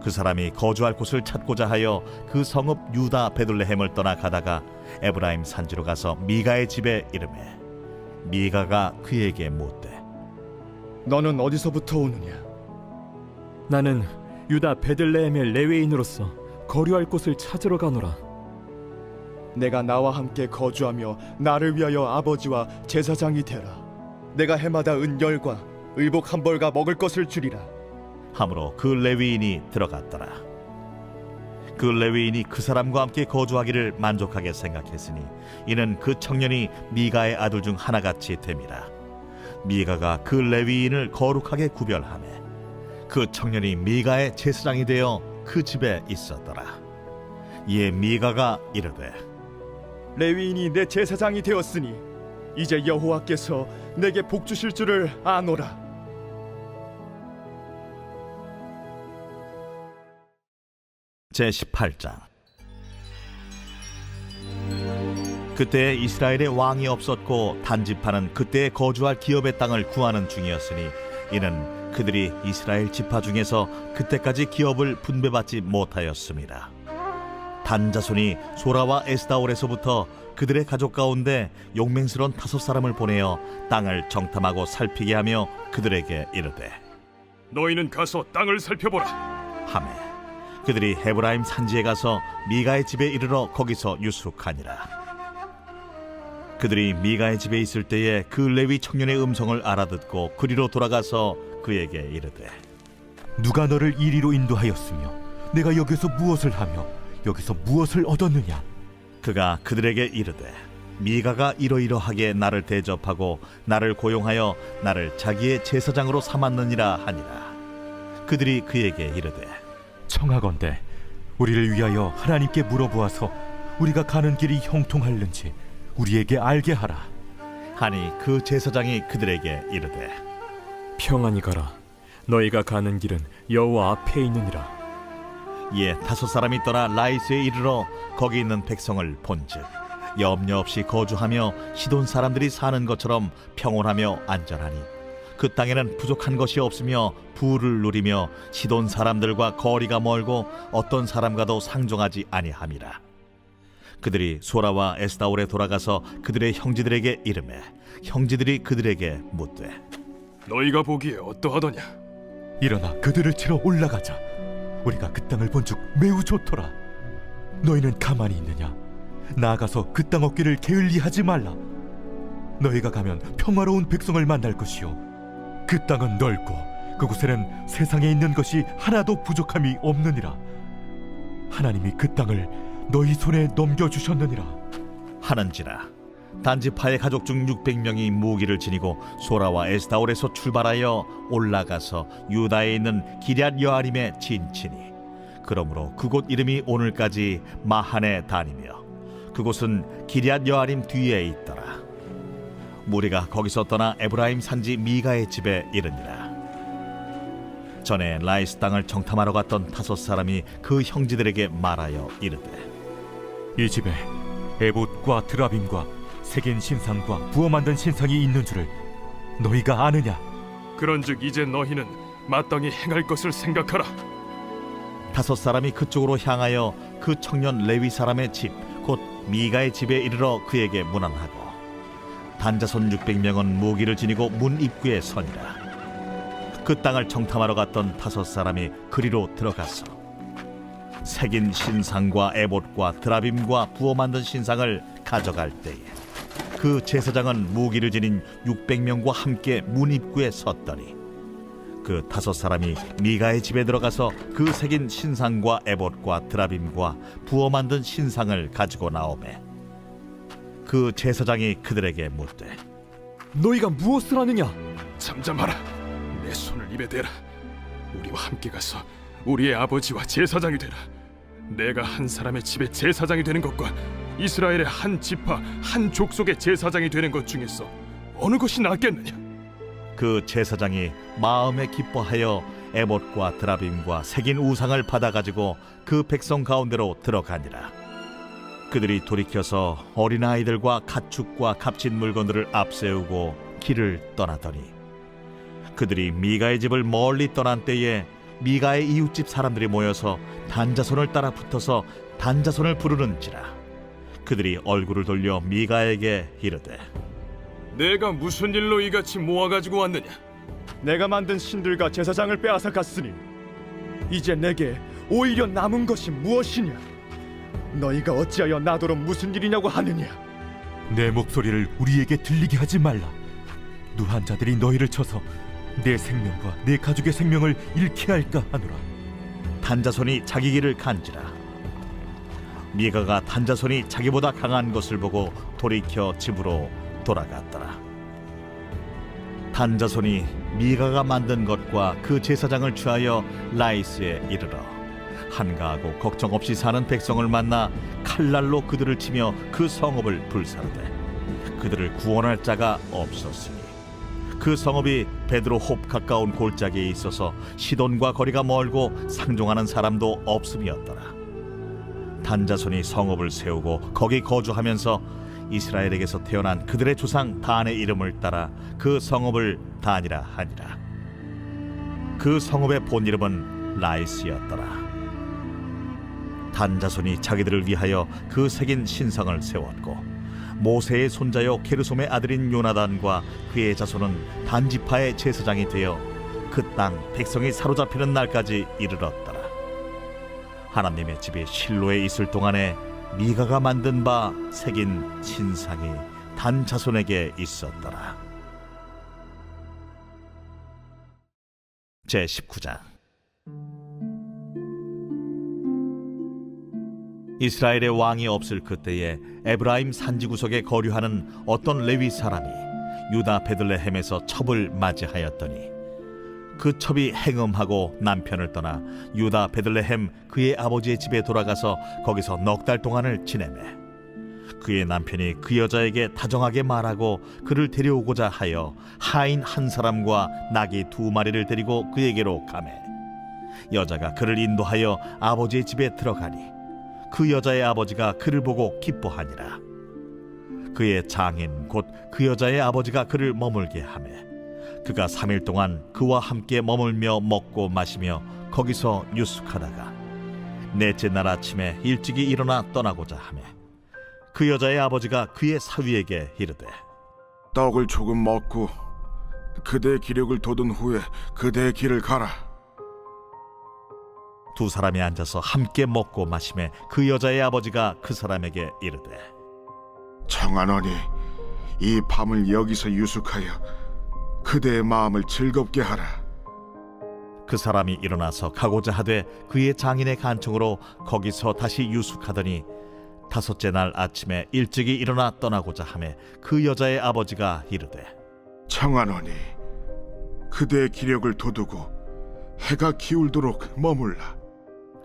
A: 그 사람이 거주할 곳을 찾고자 하여 그 성읍 유다 베들레헴을 떠나 가다가 에브라임 산지로 가서 미가의 집에 이르매 미가가 그에게 묻되
J: 너는 어디서부터 오느냐?
F: 나는 유다 베들레헴의 레위인으로서 거류할 곳을 찾으러 가노라.
J: 내가 나와 함께 거주하며 나를 위하여 아버지와 제사장이 되라. 내가 해마다 은 10과 의복 1벌과 먹을 것을 주리라.
A: 하므로 그 레위인이 들어갔더라. 그 레위인이 그 사람과 함께 거주하기를 만족하게 생각했으니 이는 그 청년이 미가의 아들 중 하나같이 됨이라. 미가가 그 레위인을 거룩하게 구별하매 그 청년이 미가의 제사장이 되어 그 집에 있었더라. 이에 미가가 이르되
J: 레위인이 내 제사장이 되었으니 이제 여호와께서 내게 복 주실 줄을 아노라.
A: 제18장. 그때 이스라엘에 왕이 없었고 단집하는 그때 거주할 기업의 땅을 구하는 중이었으니 이는 그들이 이스라엘 지파 중에서 그때까지 기업을 분배받지 못하였습니다. 단 자손이 소라와 에스다올에서부터 그들의 가족 가운데 용맹스러운 5사람을 보내어 땅을 정탐하고 살피게 하며 그들에게 이르되
F: 너희는 가서 땅을 살펴보라.
A: 하매 그들이 헤브라임 산지에 가서 미가의 집에 이르러 거기서 유숙하니라. 그들이 미가의 집에 있을 때에 그 레위 청년의 음성을 알아듣고 그리로 돌아가서 그에게 이르되
K: 누가 너를 이리로 인도하였으며 내가 여기서 무엇을 하며 여기서 무엇을 얻었느냐?
A: 그가 그들에게 이르되 미가가 이러이러하게 나를 대접하고 나를 고용하여 나를 자기의 제사장으로 삼았느니라 하니라. 그들이 그에게 이르되
K: 청하건대 우리를 위하여 하나님께 물어보아서 우리가 가는 길이 형통할는지 우리에게 알게 하라.
A: 하니 그 제사장이 그들에게 이르되
F: 평안히 가라. 너희가 가는 길은 여호와 앞에 있느니라.
A: 이에 5사람이 떠나 라이스에 이르러 거기 있는 백성을 본즉 염려 없이 거주하며 시돈 사람들이 사는 것처럼 평온하며 안전하니 그 땅에는 부족한 것이 없으며 부를 누리며 시돈 사람들과 거리가 멀고 어떤 사람과도 상종하지 아니함이라. 그들이 소라와 에스다올에 돌아가서 그들의 형제들에게 이르매 형제들이 그들에게 묻되
F: 너희가 보기에 어떠하더냐?
K: 일어나 그들을 치러 올라가자. 우리가 그 땅을 본즉 매우 좋더라. 너희는 가만히 있느냐? 나아가서 그 땅 얻기를 게을리하지 말라. 너희가 가면 평화로운 백성을 만날 것이요 그 땅은 넓고 그곳에는 세상에 있는 것이 하나도 부족함이 없느니라. 하나님이 그 땅을 너희 손에 넘겨주셨느니라.
A: 하는지라 단지파의 가족 중 600명이 무기를 지니고 소라와 에스다올에서 출발하여 올라가서 유다에 있는 기럇 여아림에 진치니 그러므로 그곳 이름이 오늘까지 마하네 단이며 그곳은 기럇 여아림 뒤에 있더라. 무리가 거기서 떠나 에브라임 산지 미가의 집에 이르니라. 전에 라이스 땅을 정탐하러 갔던 5 사람이 그 형제들에게 말하여 이르되
K: 이 집에 에봇과 드라빔과 새긴 신상과 부어 만든 신상이 있는 줄을 너희가 아느냐?
F: 그런즉 이제 너희는 마땅히 행할 것을 생각하라.
A: 5 사람이 그쪽으로 향하여 그 청년 레위 사람의 집 곧 미가의 집에 이르러 그에게 문안하고 단자손 600명은 무기를 지니고 문 입구에 서니라. 그 땅을 정탐하러 갔던 5 사람이 그리로 들어가서 새긴 신상과 에봇과 드라빔과 부어 만든 신상을 가져갈 때에 그 제사장은 무기를 지닌 600명과 함께 문 입구에 섰더니 그 5 사람이 미가의 집에 들어가서 그 새긴 신상과 에봇과 드라빔과 부어 만든 신상을 가지고 나오매 그 제사장이 그들에게 묻되
F: 너희가 무엇을 하느냐? 잠잠하라. 내 손을 입에 대라. 우리와 함께 가서 우리의 아버지와 제사장이 되라. 내가 한 사람의 집에 제사장이 되는 것과 이스라엘의 한 지파 한 족속의 제사장이 되는 것 중에서 어느 것이 낫겠느냐?
A: 그 제사장이 마음에 기뻐하여 에봇과 드라빔과 새긴 우상을 받아가지고 그 백성 가운데로 들어가니라. 그들이 돌이켜서 어린아이들과 가축과 값진 물건들을 앞세우고 길을 떠나더니 그들이 미가의 집을 멀리 떠난 때에 미가의 이웃집 사람들이 모여서 단자손을 따라 붙어서 단자손을 부르는지라. 그들이 얼굴을 돌려 미가에게 이르되
F: 내가 무슨 일로 이같이 모아가지고 왔느냐?
J: 내가 만든 신들과 제사장을 빼앗아 갔으니 이제 내게 오히려 남은 것이 무엇이냐? 너희가 어찌하여 나더러 무슨 일이냐고 하느냐?
K: 내 목소리를 우리에게 들리게 하지 말라. 누한 자들이 너희를 쳐서 내 생명과 내 가족의 생명을 잃게 할까 하노라.
A: 단자손이 자기 길을 간지라. 미가가 단자손이 자기보다 강한 것을 보고 돌이켜 집으로 돌아갔더라. 단자손이 미가가 만든 것과 그 제사장을 취하여 라이스에 이르러 한가하고 걱정 없이 사는 백성을 만나 칼날로 그들을 치며 그 성읍을 불사르되 그들을 구원할 자가 없었으니 그 성읍이 베드로홉 가까운 골짜기에 있어서 시돈과 거리가 멀고 상종하는 사람도 없음이었더라. 단자손이 성읍을 세우고 거기 거주하면서 이스라엘에게서 태어난 그들의 조상 단의 이름을 따라 그 성읍을 단이라 하니라. 그 성읍의 본 이름은 라이스였더라. 단자손이 자기들을 위하여 그 새긴 신성을 세웠고 모세의 손자요 게르솜의 아들인 요나단과 그의 자손은 단지파의 제사장이 되어 그 땅 백성이 사로잡히는 날까지 이르렀더라. 하나님의 집이 실로에 있을 동안에 미가가 만든 바 새긴 신상이 단 자손에게 있었더라. 제19장. 이스라엘의 왕이 없을 그때에 에브라임 산지구석에 거류하는 어떤 레위 사람이 유다 베들레헴에서 첩을 맞이하였더니 그 첩이 행음하고 남편을 떠나 유다 베들레헴 그의 아버지의 집에 돌아가서 거기서 넉 달 동안을 지내매 그의 남편이 그 여자에게 다정하게 말하고 그를 데려오고자 하여 하인 한 사람과 나귀 2마리를 데리고 그에게로 가매 여자가 그를 인도하여 아버지의 집에 들어가니 그 여자의 아버지가 그를 보고 기뻐하니라. 그의 장인 곧 그 여자의 아버지가 그를 머물게 하매 그가 3일 동안 그와 함께 머물며 먹고 마시며 거기서 유숙하다가 넷째 날 아침에 일찍이 일어나 떠나고자 하매 그 여자의 아버지가 그의 사위에게 이르되
L: 떡을 조금 먹고 그대의 기력을 돋은 후에 그대의 길을 가라.
A: 두 사람이 앉아서 함께 먹고 마시매 그 여자의 아버지가 그 사람에게 이르되
L: 청하노니 이 밤을 여기서 유숙하여 그대의 마음을 즐겁게 하라.
A: 그 사람이 일어나서 가고자 하되 그의 장인의 간청으로 거기서 다시 유숙하더니 다섯째 날 아침에 일찍이 일어나 떠나고자 하매 그 여자의 아버지가 이르되
L: 청하노니 그대의 기력을 돋우고 해가 기울도록 머물라.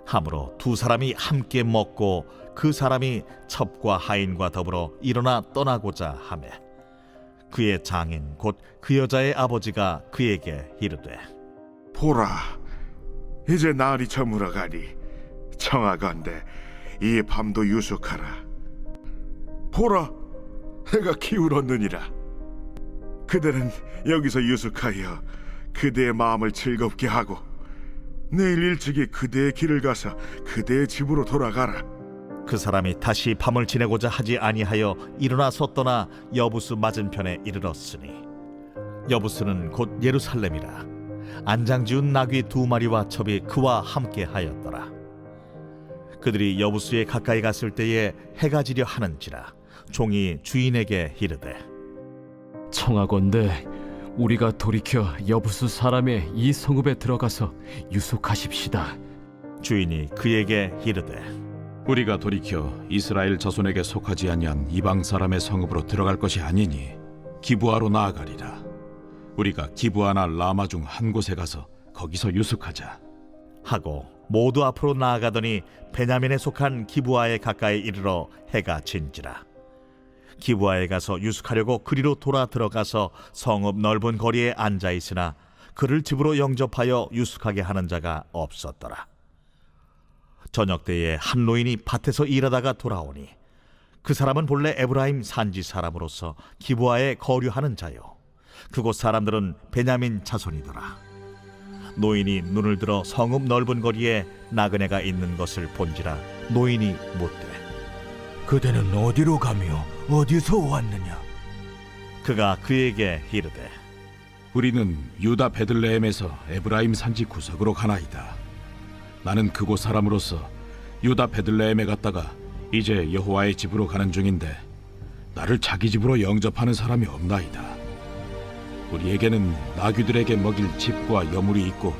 A: 하므로 두 사람이 함께 먹고 그 사람이 첩과 하인과 더불어 일어나 떠나고자 하매 그의 장인 곧 그 여자의 아버지가 그에게 이르되
L: 보라, 이제 날이 저물어 가니 청하건대 이 밤도 유숙하라. 보라, 해가 기울었느니라. 그대는 여기서 유숙하여 그대의 마음을 즐겁게 하고 내일 일찍이 그대의 길을 가서 그대의 집으로 돌아가라.
A: 그 사람이 다시 밤을 지내고자 하지 아니하여 일어나서 떠나 여부스 맞은편에 이르렀으니 여부스는 곧 예루살렘이라. 안장지운 나귀 2마리와 첩이 그와 함께 하였더라. 그들이 여부스에 가까이 갔을 때에 해가 지려 하는지라 종이 주인에게 이르되
F: 청하건대 우리가 돌이켜 여부수 사람의 이 성읍에 들어가서 유숙하십시다.
A: 주인이 그에게 이르되
H: 우리가 돌이켜 이스라엘 자손에게 속하지 아니한 이방 사람의 성읍으로 들어갈 것이 아니니 기브아로 나아가리라. 우리가 기브아나 라마 중 한 곳에 가서 거기서 유숙하자
A: 하고 모두 앞으로 나아가더니 베냐민에 속한 기브아에 가까이 이르러 해가 진지라. 기브아에 가서 유숙하려고 그리로 돌아 들어가서 성읍 넓은 거리에 앉아 있으나 그를 집으로 영접하여 유숙하게 하는 자가 없었더라. 저녁 때에 한 노인이 밭에서 일하다가 돌아오니 그 사람은 본래 에브라임 산지 사람으로서 기브아에 거류하는 자요 그곳 사람들은 베냐민 자손이더라. 노인이 눈을 들어 성읍 넓은 거리에 나그네가 있는 것을 본지라 노인이 묻되
K: 그대는 어디로 가며 어디서 왔느냐?
A: 그가 그에게 이르되
H: 우리는 유다 베들레헴에서 에브라임 산지 구석으로 가나이다. 나는 그곳 사람으로서 유다 베들레헴에 갔다가 이제 여호와의 집으로 가는 중인데 나를 자기 집으로 영접하는 사람이 없나이다. 우리에게는 나귀들에게 먹일 집과 여물이 있고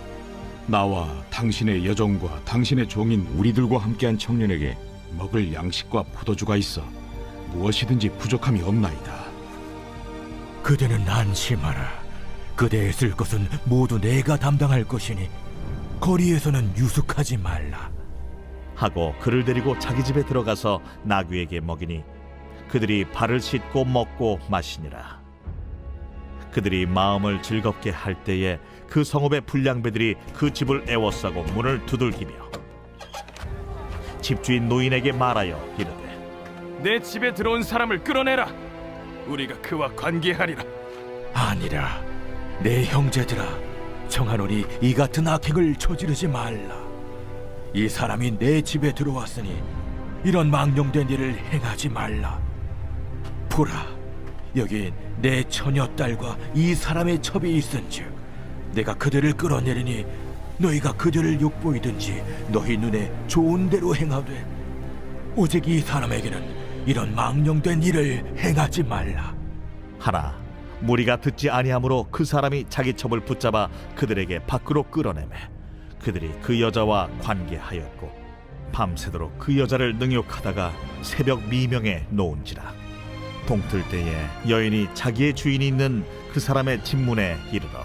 H: 나와 당신의 여종과 당신의 종인 우리들과 함께한 청년에게 먹을 양식과 포도주가 있어 무엇이든지 부족함이 없나이다.
K: 그대는 안심하라. 그대의 쓸 것은 모두 내가 담당할 것이니 거리에서는 유숙하지 말라.
A: 하고 그를 데리고 자기 집에 들어가서 나귀에게 먹이니 그들이 발을 씻고 먹고 마시니라. 그들이 마음을 즐겁게 할 때에 그 성읍의 불량배들이 그 집을 애워싸고 문을 두들기며 집주인 노인에게 말하여 이르되
F: 내 집에 들어온 사람을 끌어내라. 우리가 그와 관계하리라.
K: 아니라 내 형제들아, 청하노니 이 같은 악행을 저지르지 말라. 이 사람이 내 집에 들어왔으니 이런 망령된 일을 행하지 말라. 보라, 여기 내 처녀딸과 이 사람의 첩이 있은즉 내가 그들을 끌어내리니 너희가 그들을 욕보이든지 너희 눈에 좋은 대로 행하되 오직 이 사람에게는 이런 망령된 일을 행하지 말라.
A: 하나 무리가 듣지 아니하므로 그 사람이 자기 첩을 붙잡아 그들에게 밖으로 끌어내매 그들이 그 여자와 관계하였고 밤새도록 그 여자를 능욕하다가 새벽 미명에 놓은지라. 동틀 때에 여인이 자기의 주인이 있는 그 사람의 집문에 이르러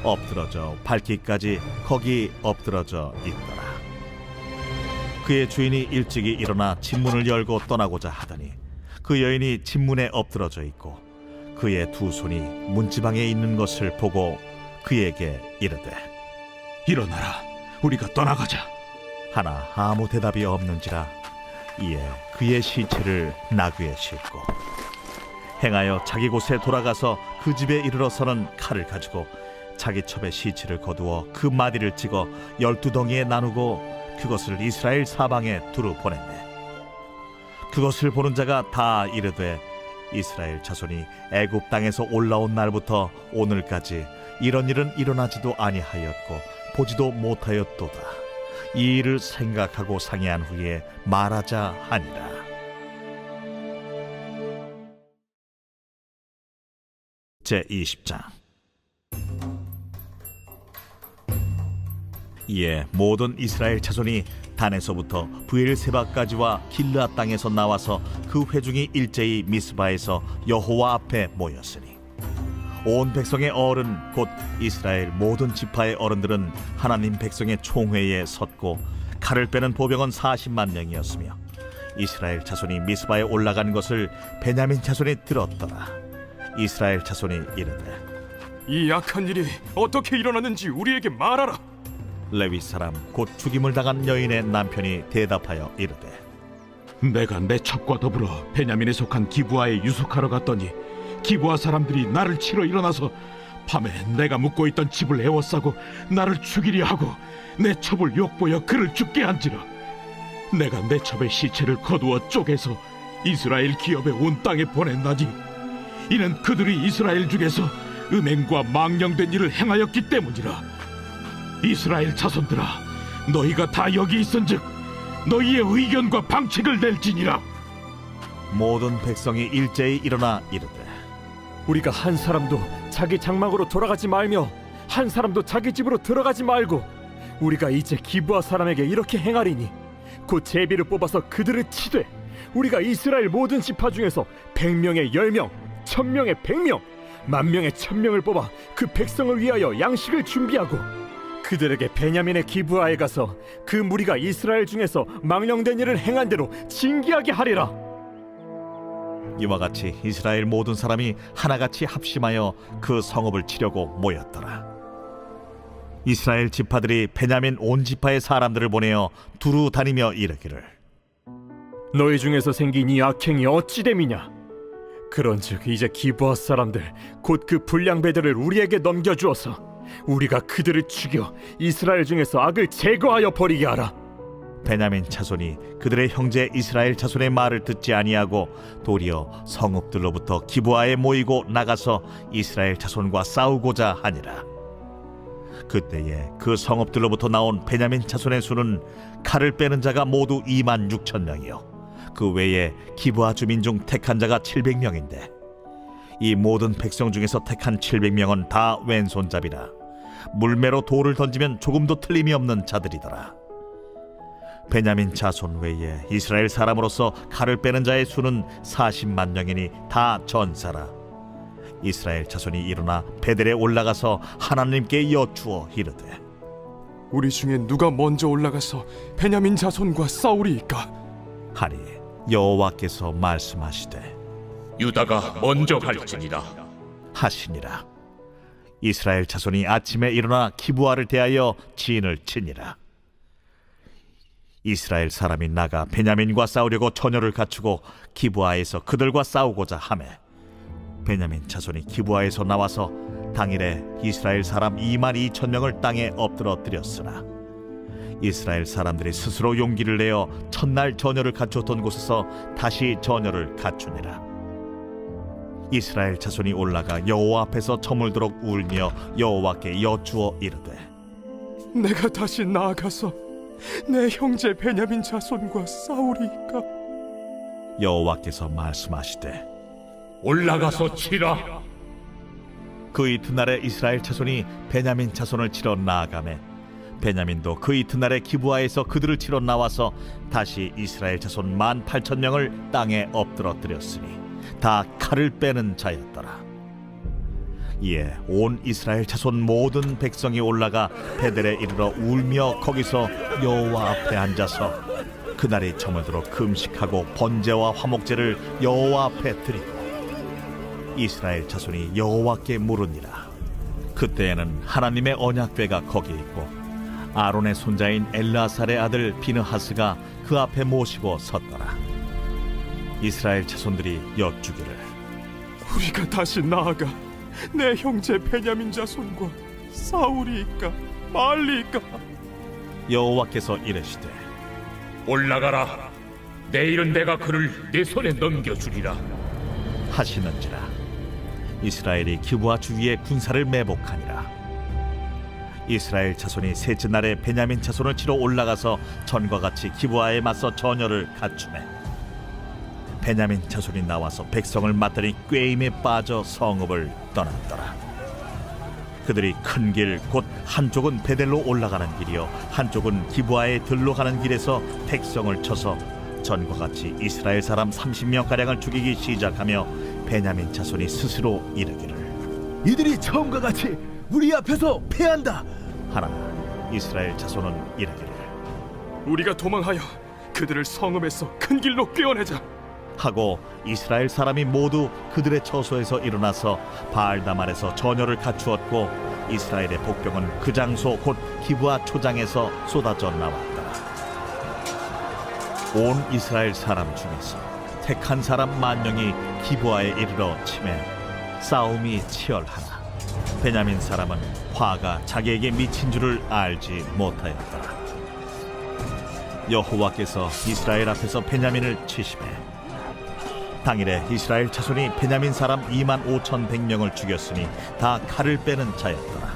A: 엎드러져 밟기까지 거기 엎드러져 있더라. 그의 주인이 일찍이 일어나 집문을 열고 떠나고자 하더니 그 여인이 집문에 엎드러져 있고 그의 두 손이 문지방에 있는 것을 보고 그에게 이르되
H: 일어나라, 우리가 떠나가자.
A: 하나 아무 대답이 없는지라. 이에 그의 시체를 나귀에 싣고 행하여 자기 곳에 돌아가서 그 집에 이르러서는 칼을 가지고 자기 첩의 시체를 거두어 그 마디를 찍어 12덩이에 나누고 그것을 이스라엘 사방에 두루 보냈네. 그것을 보는 자가 다 이르되 이스라엘 자손이 애굽 땅에서 올라온 날부터 오늘까지 이런 일은 일어나지도 아니하였고 보지도 못하였도다. 이 일을 생각하고 상의한 후에 말하자 하니라. 제20장. 이에 모든 이스라엘 자손이 단에서부터 브엘세바까지와 길르앗 땅에서 나와서 그 회중이 일제히 미스바에서 여호와 앞에 모였으니 온 백성의 어른 곧 이스라엘 모든 지파의 어른들은 하나님 백성의 총회에 섰고 칼을 빼는 보병은 40만 명이었으며 이스라엘 자손이 미스바에 올라간 것을 베냐민 자손이 들었더라. 이스라엘 자손이 이르되
F: 이 악한 일이 어떻게 일어났는지 우리에게 말하라.
A: 레위 사람 곧 죽임을 당한 여인의 남편이 대답하여 이르되
H: 내가 내 첩과 더불어 베냐민에 속한 기브아에 유숙하러 갔더니 기브아 사람들이 나를 치러 일어나서 밤에 내가 묵고 있던 집을 에워싸고 나를 죽이려 하고 내 첩을 욕보여 그를 죽게 한지라. 내가 내 첩의 시체를 거두어 쪼개서 이스라엘 기업의 온 땅에 보냈나니 이는 그들이 이스라엘 중에서 음행과 망령된 일을 행하였기 때문이라. 이스라엘 자손들아, 너희가 다 여기 있은즉 너희의 의견과 방책을 낼지니라.
A: 모든 백성이 일제히 일어나 이르되
F: 우리가 한 사람도 자기 장막으로 돌아가지 말며 한 사람도 자기 집으로 들어가지 말고 우리가 이제 기브아 사람에게 이렇게 행하리니 곧 제비를 뽑아서 그들을 치되 우리가 이스라엘 모든 지파 중에서 100명에 10명, 1000명에 100명, 10,000명에 1000명을 뽑아 그 백성을 위하여 양식을 준비하고 그들에게 베냐민의 기브아에 가서 그 무리가 이스라엘 중에서 망령된 일을 행한 대로 징계하게 하리라.
A: 이와 같이 이스라엘 모든 사람이 하나같이 합심하여 그 성읍을 치려고 모였더라. 이스라엘 지파들이 베냐민 온 지파의 사람들을 보내어 두루 다니며 이르기를
F: 너희 중에서 생긴 이 악행이 어찌 됨이냐? 그런즉 이제 기브아 사람들 곧 그 불량배들을 우리에게 넘겨주어서 우리가 그들을 죽여 이스라엘 중에서 악을 제거하여 버리게 하라.
A: 베냐민 자손이 그들의 형제 이스라엘 자손의 말을 듣지 아니하고 도리어 성읍들로부터 기브아에 모이고 나가서 이스라엘 자손과 싸우고자 하니라. 그때에 그 성읍들로부터 나온 베냐민 자손의 수는 칼을 빼는 자가 모두 26,000명이요 그 외에 기브아 주민 중 택한 자가 700명인데 이 모든 백성 중에서 택한 700명은 다 왼손잡이라 물매로 돌을 던지면 조금도 틀림이 없는 자들이더라. 베냐민 자손 외에 이스라엘 사람으로서 칼을 빼는 자의 수는 40만 명이니 다 전사라. 이스라엘 자손이 일어나 베델에 올라가서 하나님께 여쭈어 이르되
F: 우리 중에 누가 먼저 올라가서 베냐민 자손과 싸우리이까?
A: 하니 여호와께서 말씀하시되
D: 유다가 먼저 갈지니라
A: 하시니라. 이스라엘 자손이 아침에 일어나 기브아를 대하여 진을 치니라. 이스라엘 사람이 나가 베냐민과 싸우려고 전열을 갖추고 기브아에서 그들과 싸우고자 하매 베냐민 자손이 기브아에서 나와서 당일에 이스라엘 사람 22,000명을 땅에 엎드러뜨렸으나 이스라엘 사람들이 스스로 용기를 내어 첫날 전열을 갖췄던 곳에서 다시 전열을 갖추니라. 이스라엘 자손이 올라가 여호와 앞에서 저물도록 울며 여호와께 여쭈어 이르되
F: 내가 다시 나아가서 내 형제 베냐민 자손과 싸우리이까?
A: 여호와께서 말씀하시되
D: 올라가서 치라.
A: 그 이튿날에 이스라엘 자손이 베냐민 자손을 치러 나아가매 베냐민도 그 이튿날에 기브아에서 그들을 치러 나와서 다시 이스라엘 자손 18,000명을 땅에 엎드러뜨렸으니 다 칼을 빼는 자였더라. 이에 온 이스라엘 자손 모든 백성이 올라가 베델에 이르러 울며 거기서 여호와 앞에 앉아서 그날이 저물도록 금식하고 번제와 화목제를 여호와 앞에 드리고 이스라엘 자손이 여호와께 물으니라. 그때에는 하나님의 언약궤가 거기 있고 아론의 손자인 엘르아살의 아들 비느하스가 그 앞에 모시고 섰더라. 이스라엘 자손들이 여쭈기를
F: 우리가 다시 나아가 내 형제 베냐민 자손과 싸우리이까 말리이까?
A: 여호와께서 이르시되
D: 올라가라. 내일은 내가 그를 내 손에 넘겨주리라.
A: 하시는지라. 이스라엘이 기브아 주위에 군사를 매복하니라. 이스라엘 자손이 셋째 날에 베냐민 자손을 치러 올라가서 전과 같이 기브아에 맞서 전열을 갖추매 베냐민 자손이 나와서 백성을 맞더니 꾀임에 빠져 성읍을 떠났더라. 그들이 큰 길 곧 한쪽은 베델로 올라가는 길이요 한쪽은 기브아에 들로 가는 길에서 백성을 쳐서 전과 같이 이스라엘 사람 30명가량을 죽이기 시작하며 베냐민 자손이 스스로 이르기를
K: 이들이 처음과 같이 우리 앞에서 패한다
A: 하나 이스라엘 자손은 이르기를
F: 우리가 도망하여 그들을 성읍에서 큰 길로 꿰어내자.
A: 하고 이스라엘 사람이 모두 그들의 처소에서 일어나서 바알다말에서 전열을 갖추었고 이스라엘의 복병은 그 장소 곧 기브아 초장에서 쏟아져 나왔다. 온 이스라엘 사람 중에서 택한 사람 10,000명이 기브아에 이르러 치매 싸움이 치열하나 베냐민 사람은 화가 자기에게 미친 줄을 알지 못하였다. 여호와께서 이스라엘 앞에서 베냐민을 치시매 당일에 이스라엘 자손이 베냐민 사람 25,100명을 죽였으니 다 칼을 빼는 자였더라.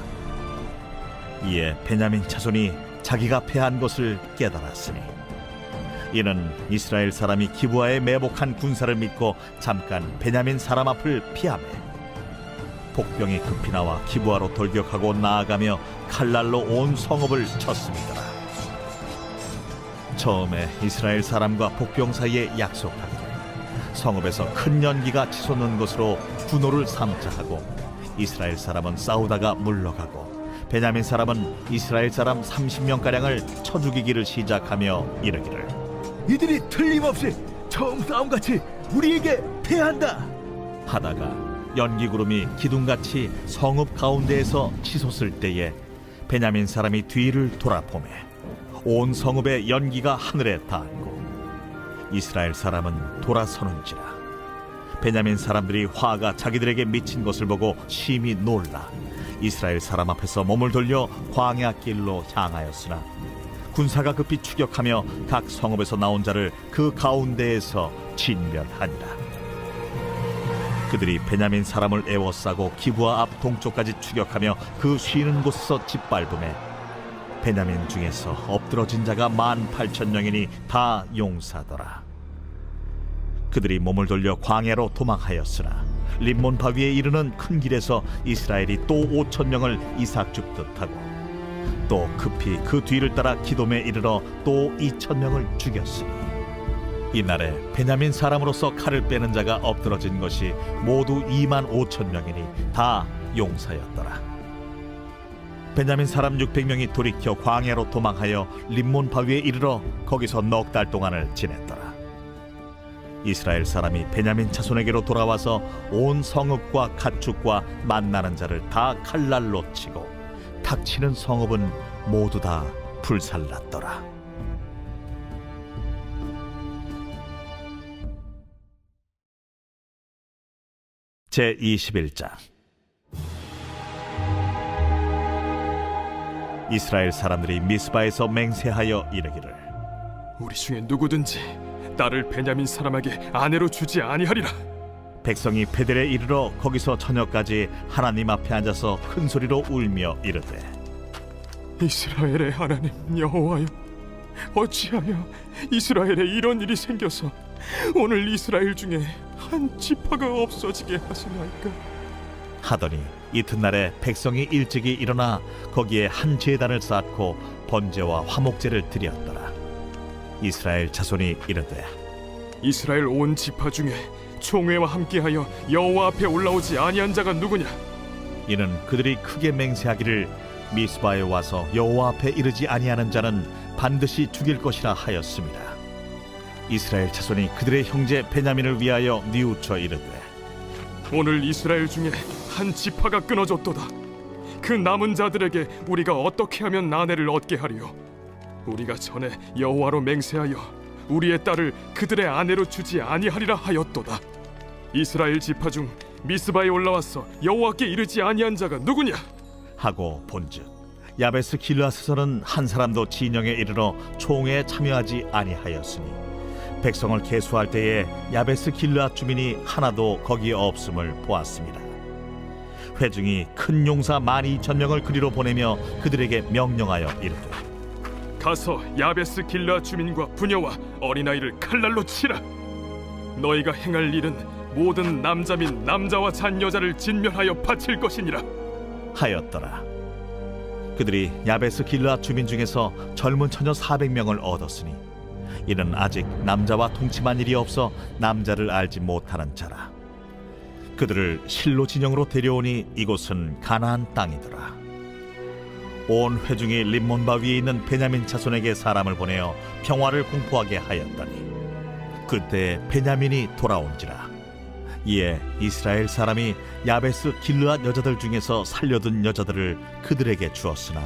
A: 이에 베냐민 자손이 자기가 패한 것을 깨달았으니 이는 이스라엘 사람이 기브아에 매복한 군사를 믿고 잠깐 베냐민 사람 앞을 피하매 복병이 급히 나와 기브아로 돌격하고 나아가며 칼날로 온 성읍을 쳤습니다. 처음에 이스라엘 사람과 복병 사이에 약속하기를 성읍에서 큰 연기가 치솟는 것으로 분노를 삼자 하고 이스라엘 사람은 싸우다가 물러가고 베냐민 사람은 이스라엘 사람 30명가량을 쳐 죽이기를 시작하며 이르기를
K: 이들이 틀림없이 처음 싸움같이 우리에게 패한다
A: 하다가 연기구름이 기둥같이 성읍 가운데에서 치솟을 때에 베냐민 사람이 뒤를 돌아보매 온 성읍의 연기가 하늘에 닿았고 이스라엘 사람은 돌아서는지라. 베냐민 사람들이 화가 자기들에게 미친 것을 보고 심히 놀라 이스라엘 사람 앞에서 몸을 돌려 광야 길로 향하였으나 군사가 급히 추격하며 각 성읍에서 나온 자를 그 가운데에서 진멸하니라. 그들이 베냐민 사람을 에워싸고 기브아 앞 동쪽까지 추격하며 그 쉬는 곳에서 짓밟음에 베냐민 중에서 엎드러진 자가 18,000명이니 다 용사더라. 그들이 몸을 돌려 광야로 도망하였으나 림몬 바위에 이르는 큰 길에서 이스라엘이 또 5,000명을 이삭 줍듯 하고 또 급히 그 뒤를 따라 기돔에 이르러 또 2,000명을 죽였으니 이날에 베냐민 사람으로서 칼을 빼는 자가 엎드러진 것이 모두 25,000명이니 다 용사였더라. 베냐민 사람 600명이 돌이켜 광야로 도망하여 림몬 바위에 이르러 거기서 넉 달 동안을 지냈더라. 이스라엘 사람이 베냐민 자손에게로 돌아와서 온 성읍과 가축과 만나는 자를 다 칼날로 치고 닥치는 성읍은 모두 다 불살랐더라. 제21장 이스라엘 사람들이 미스바에서 맹세하여 이르기를
F: 우리 중에 누구든지 딸을 베냐민 사람에게 아내로 주지 아니하리라.
A: 백성이 베델에 이르러 거기서 저녁까지 하나님 앞에 앉아서 큰 소리로 울며 이르되
F: 이스라엘의 하나님 여호와여, 어찌하여 이스라엘에 이런 일이 생겨서 오늘 이스라엘 중에 한 지파가 없어지게 하시나이까?
A: 하더니 이튿날에 백성이 일찍이 일어나 거기에 한 제단을 쌓고 번제와 화목제를 드렸더라. 이스라엘 자손이 이르되
F: 이스라엘 온 지파 중에 총회와 함께하여 여호와 앞에 올라오지 아니한 자가 누구냐?
A: 이는 그들이 크게 맹세하기를 미스바에 와서 여호와 앞에 이르지 아니하는 자는 반드시 죽일 것이라 하였습니다. 이스라엘 자손이 그들의 형제 베냐민을 위하여 뉘우쳐 이르되
F: 오늘 이스라엘 중에 한 지파가 끊어졌도다. 그 남은 자들에게 우리가 어떻게 하면 아내를 얻게 하리요? 우리가 전에 여호와로 맹세하여 우리의 딸을 그들의 아내로 주지 아니하리라 하였도다. 이스라엘 지파 중 미스바에 올라와서 여호와께 이르지 아니한 자가 누구냐?
A: 하고 본즉 야베스 길르앗에서는 한 사람도 진영에 이르러 총회에 참여하지 아니하였으니 백성을 계수할 때에 야베스 길르앗 주민이 하나도 거기에 없음을 보았습니다. 회중이 큰 용사 12,000명을 그리로 보내며 그들에게 명령하여 이르되
F: 가서 야베스 길라 주민과 부녀와 어린아이를 칼날로 치라. 너희가 행할 일은 모든 남자 및 남자와 잔 여자를 진멸하여 바칠 것이니라
A: 하였더라. 그들이 야베스 길르앗 주민 중에서 젊은 처녀 400명을 얻었으니 이는 아직 남자와 동침한 일이 없어 남자를 알지 못하는 자라. 그들을 실로 진영으로 데려오니 이곳은 가나안 땅이더라. 온 회중이 림몬바 위에 있는 베냐민 자손에게 사람을 보내어 평화를 공포하게 하였더니 그때 베냐민이 돌아온지라. 이에 이스라엘 사람이 야베스 길르앗 여자들 중에서 살려둔 여자들을 그들에게 주었으나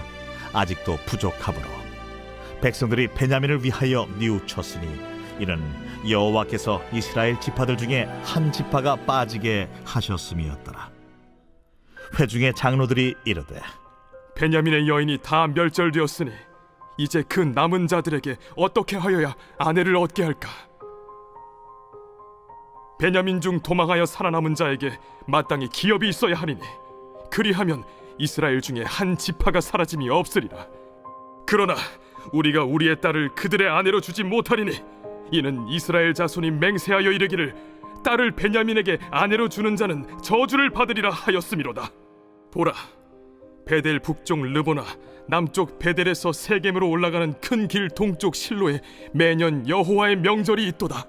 A: 아직도 부족하므로 백성들이 베냐민을 위하여 뉘우쳤으니 이는 여호와께서 이스라엘 지파들 중에 한 지파가 빠지게 하셨음이었더라. 회중의 장로들이 이르되
F: 베냐민의 여인이 다 멸절되었으니 이제 그 남은 자들에게 어떻게 하여야 아내를 얻게 할까? 베냐민 중 도망하여 살아남은 자에게 마땅히 기업이 있어야 하리니 그리하면 이스라엘 중에 한 지파가 사라짐이 없으리라. 그러나 우리가 우리의 딸을 그들의 아내로 주지 못하리니 이는 이스라엘 자손이 맹세하여 이르기를 딸을 베냐민에게 아내로 주는 자는 저주를 받으리라 하였음이로다. 보라, 베델 북쪽 르보나 남쪽 베델에서 세겜으로 올라가는 큰 길 동쪽 실로에 매년 여호와의 명절이 있도다.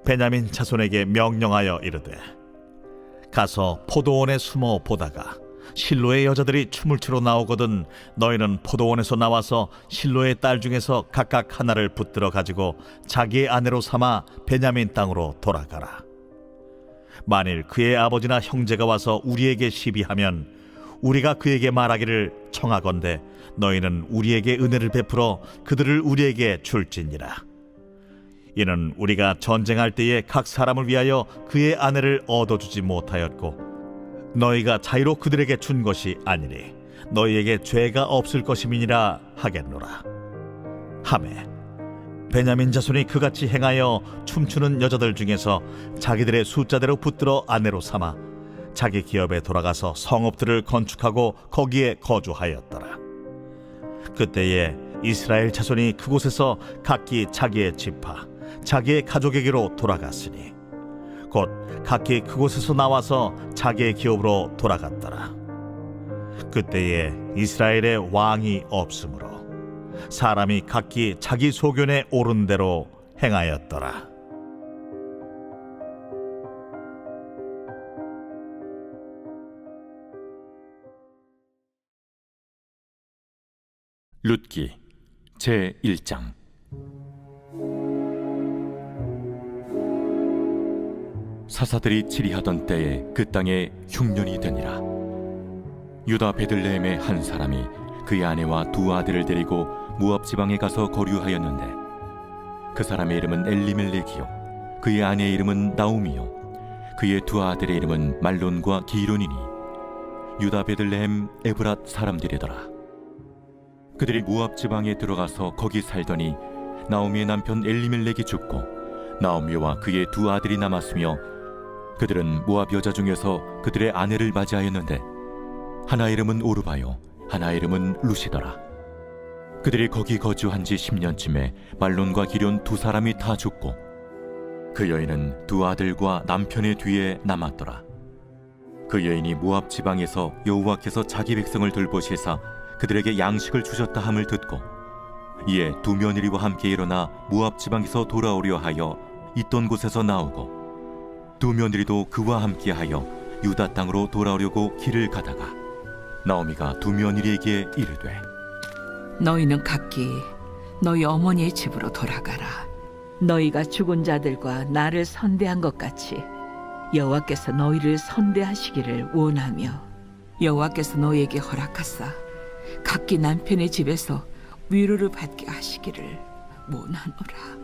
A: 베냐민 자손에게 명령하여 이르되 가서 포도원에 숨어 보다가 실로의 여자들이 춤을 추러 나오거든 너희는 포도원에서 나와서 실로의 딸 중에서 각각 하나를 붙들어 가지고 자기의 아내로 삼아 베냐민 땅으로 돌아가라. 만일 그의 아버지나 형제가 와서 우리에게 시비하면 우리가 그에게 말하기를 청하건대 너희는 우리에게 은혜를 베풀어 그들을 우리에게 줄지니라. 이는 우리가 전쟁할 때에 각 사람을 위하여 그의 아내를 얻어주지 못하였고 너희가 자유로 그들에게 준 것이 아니니 너희에게 죄가 없을 것임이니라 하겠노라 하매 베냐민 자손이 그같이 행하여 춤추는 여자들 중에서 자기들의 숫자대로 붙들어 아내로 삼아 자기 기업에 돌아가서 성읍들을 건축하고 거기에 거주하였더라. 그때에 이스라엘 자손이 그곳에서 각기 자기의 지파 자기의 가족에게로 돌아갔으니 곧 각기 그곳에서 나와서 자기의 기업으로 돌아갔더라. 그때에 이스라엘에 왕이 없으므로 사람이 각기 자기 소견에 옳은 대로 행하였더라.
M: 룻기 제1장. 사사들이 치리하던 때에 그 땅에 흉년이 되니라. 유다 베들레헴의 한 사람이 그의 아내와 두 아들을 데리고 모압 지방에 가서 거류하였는데 그 사람의 이름은 엘리멜렉이요 그의 아내의 이름은 나오미요 그의 두 아들의 이름은 말론과 기론이니 유다 베들레헴 에브랏 사람들이더라. 그들이 모압 지방에 들어가서 거기 살더니 나오미의 남편 엘리멜렉이 죽고 나오미와 그의 두 아들이 남았으며 그들은 모압 여자 중에서 그들의 아내를 맞이하였는데 하나 이름은 오르바요 하나 이름은 루시더라. 그들이 거기 거주한 지 10년쯤에 말론과 기론 두 사람이 다 죽고 그 여인은 두 아들과 남편의 뒤에 남았더라. 그 여인이 모압 지방에서 여호와께서 자기 백성을 돌보시사 그들에게 양식을 주셨다 함을 듣고 이에 두 며느리와 함께 일어나 모압 지방에서 돌아오려 하여 있던 곳에서 나오고 두 며느리도 그와 함께하여 유다 땅으로 돌아오려고 길을 가다가 나오미가 두 며느리에게 이르되
C: 너희는 각기 너희 어머니의 집으로 돌아가라. 너희가 죽은 자들과 나를 선대한 것 같이 여호와께서 너희를 선대하시기를 원하며 여호와께서 너희에게 허락하사 각기 남편의 집에서 위로를 받게 하시기를 원하노라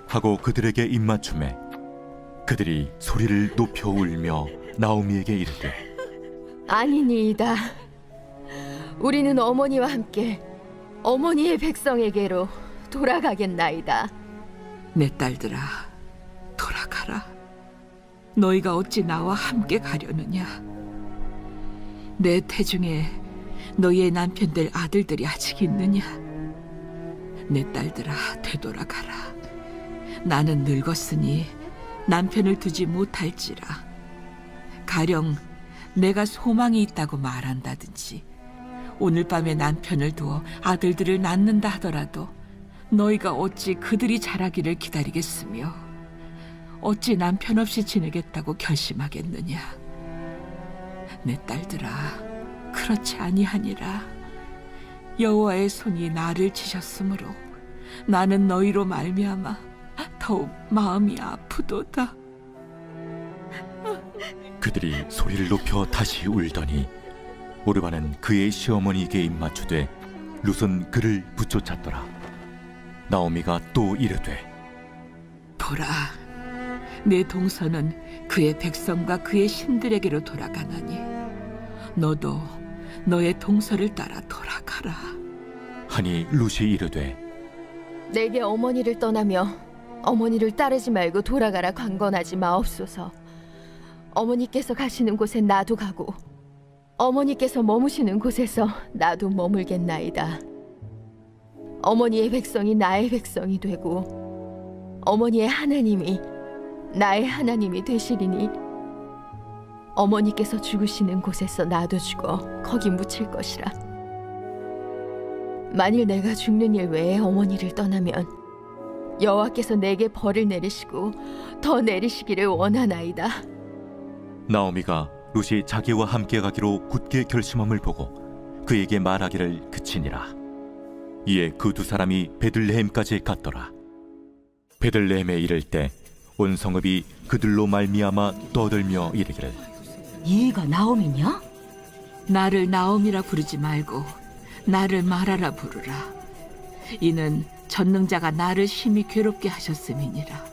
M: 하고 그들에게 입맞춤에 그들이 소리를 높여 울며 나오미에게 이르되
I: 아니니이다. 우리는 어머니와 함께 어머니의 백성에게로 돌아가겠나이다.
C: 내 딸들아, 돌아가라. 너희가 어찌 나와 함께 가려느냐? 내 태중에 너희의 남편 될 아들들이 아직 있느냐? 내 딸들아, 되돌아가라. 나는 늙었으니 남편을 두지 못할지라. 가령 내가 소망이 있다고 말한다든지 오늘 밤에 남편을 두어 아들들을 낳는다 하더라도 너희가 어찌 그들이 자라기를 기다리겠으며 어찌 남편 없이 지내겠다고 결심하겠느냐? 내 딸들아, 그렇지 아니하니라. 여호와의 손이 나를 치셨으므로 나는 너희로 말미암아 더욱 마음이 아프도다.
M: 그들이 소리를 높여 다시 울더니 오르바는 그의 시어머니에게 입맞추되 룻은 그를 붙쫓았더라. 나오미가 또 이르되
C: 보라, 내 동서는 그의 백성과 그의 신들에게로 돌아가나니 너도 너의 동서를 따라 돌아가라.
M: 하니 룻이 이르되
I: 내게 어머니를 떠나며 어머니를 따르지 말고 돌아가라 강건하지 마옵소서. 어머니께서 가시는 곳에 나도 가고 어머니께서 머무시는 곳에서 나도 머물겠나이다. 어머니의 백성이 나의 백성이 되고 어머니의 하나님이 나의 하나님이 되시리니 어머니께서 죽으시는 곳에서 나도 죽어 거기 묻힐 것이라. 만일 내가 죽는 일 외에 어머니를 떠나면 여호와께서 내게 벌을 내리시고 더 내리시기를 원하나이다.
M: 나오미가 룻이 자기와 함께 가기로 굳게 결심함을 보고 그에게 말하기를 그치니라. 이에 그 두 사람이 베들레헴까지 갔더라. 베들레헴에 이를 때 온 성읍이 그들로 말미암아 떠들며 이르기를
C: 얘가 나옴이냐? 나를 나옴이라 부르지 말고 나를 마라라 부르라. 이는 전능자가 나를 심히 괴롭게 하셨음이니라.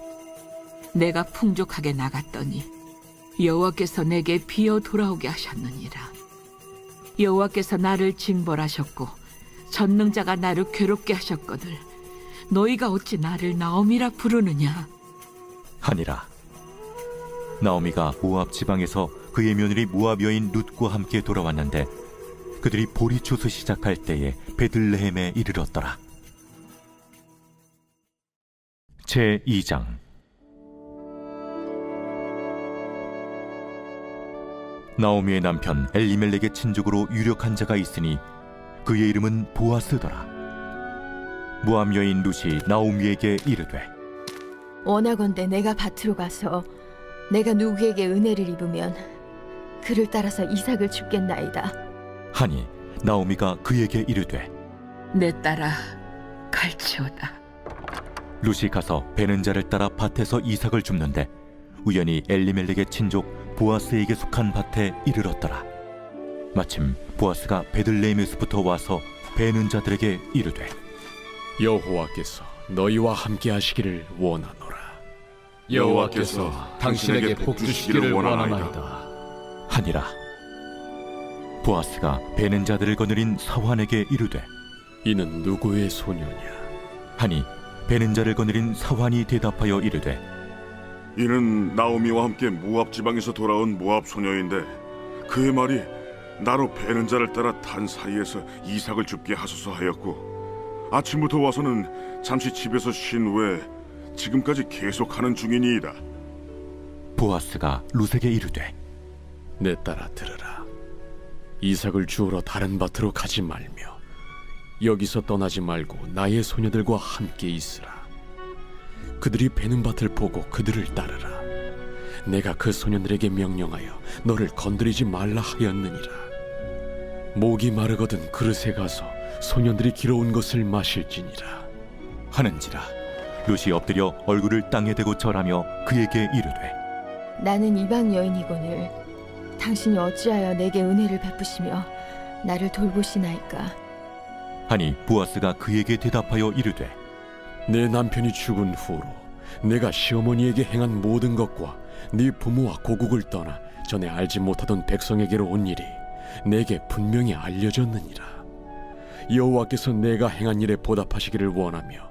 C: 내가 풍족하게 나갔더니 여호와께서 내게 비어 돌아오게 하셨느니라. 여호와께서 나를 징벌하셨고 전능자가 나를 괴롭게 하셨거늘 너희가 어찌 나를 나옴이라 부르느냐?
M: 하니라. 나오미가 모압 지방에서 그의 며느리 모압 여인 룻과 함께 돌아왔는데 그들이 보리추수 시작할 때에 베들레헴에 이르렀더라. 제2장. 나오미의 남편 엘리멜렉의 친족으로 유력한 자가 있으니 그의 이름은 보아스더라. 모압 여인 룻이 나오미에게 이르되
I: 원하건대 내가 밭으로 가서 내가 누구에게 은혜를 입으면 그를 따라서 이삭을 줍겠나이다.
M: 하니 나오미가 그에게 이르되
C: 내 딸아, 갈치오다.
M: 룻이 가서 베는 자를 따라 밭에서 이삭을 줍는데 우연히 엘리멜렉의 친족 보아스에게 속한 밭에 이르렀더라. 마침 보아스가 베들레헴에서부터 와서 베는 자들에게 이르되
F: 여호와께서 너희와 함께 하시기를 원하노라. 여호와께서 당신에게 복 주시기를 원하나이다.
M: 하니라. 보아스가 베는 자들을 거느린 사환에게 이르되
F: 이는 누구의 소녀냐?
M: 하니 베는 자를 거느린 사환이 대답하여 이르되
L: 이는 나오미와 함께 모압 지방에서 돌아온 모압 소녀인데 그의 말이 나로 베는 자를 따라 탄 사이에서 이삭을 줍게 하소서 하였고 아침부터 와서는 잠시 집에서 쉰 후에 지금까지 계속하는 중이니이다.
M: 보아스가 룻에게 이르되
F: 내 딸아 들으라. 이삭을 주우러 다른 밭으로 가지 말며 여기서 떠나지 말고 나의 소녀들과 함께 있으라. 그들이 베는 밭을 보고 그들을 따르라. 내가 그 소년들에게 명령하여 너를 건드리지 말라 하였느니라. 목이 마르거든 그릇에 가서 소년들이 길어온 것을 마실지니라.
M: 하는지라. 룻이 엎드려 얼굴을 땅에 대고 절하며 그에게 이르되
I: 나는 이방 여인이거늘 당신이 어찌하여 내게 은혜를 베푸시며 나를 돌보시나이까?
M: 하니 보아스가 그에게 대답하여 이르되
F: 내 남편이 죽은 후로 내가 시어머니에게 행한 모든 것과 네 부모와 고국을 떠나 전에 알지 못하던 백성에게로 온 일이 내게 분명히 알려졌느니라. 여호와께서 내가 행한 일에 보답하시기를 원하며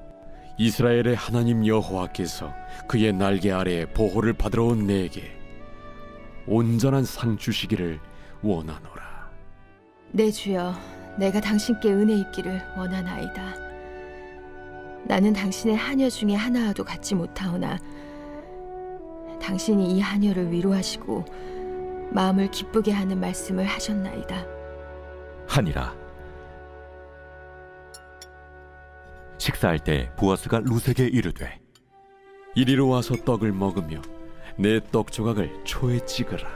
F: 이스라엘의 하나님 여호와께서 그의 날개 아래에 보호를 받으러 온 내게 온전한 상 주시기를 원하노라.
I: 내 주여, 내가 당신께 은혜 있기를 원하나이다. 나는 당신의 하녀 중에 하나와도 같지 못하오나 당신이 이 하녀를 위로하시고 마음을 기쁘게 하는 말씀을 하셨나이다.
M: 하니라. 식사할 때 보아스가 룻에게 이르되
F: 이리로 와서 떡을 먹으며 내 떡 조각을 초에 찍으라.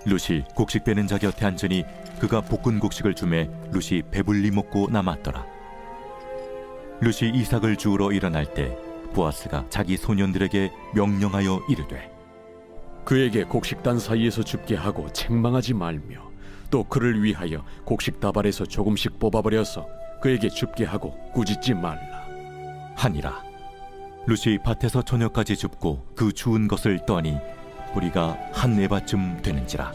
M: 룻이 곡식 빼는 자 곁에 앉으니 그가 볶은 곡식을 주매 룻이 배불리 먹고 남았더라. 룻이 이삭을 주우러 일어날 때 보아스가 자기 소년들에게 명령하여 이르되
F: 그에게 곡식단 사이에서 줍게 하고 책망하지 말며 또 그를 위하여 곡식 다발에서 조금씩 뽑아버려서 그에게 줍게 하고 꾸짖지 말라
M: 하니라. 룻이 밭에서 저녁까지 줍고 그 주운 것을 떠니 뿌리가 한 에바쯤 되는지라.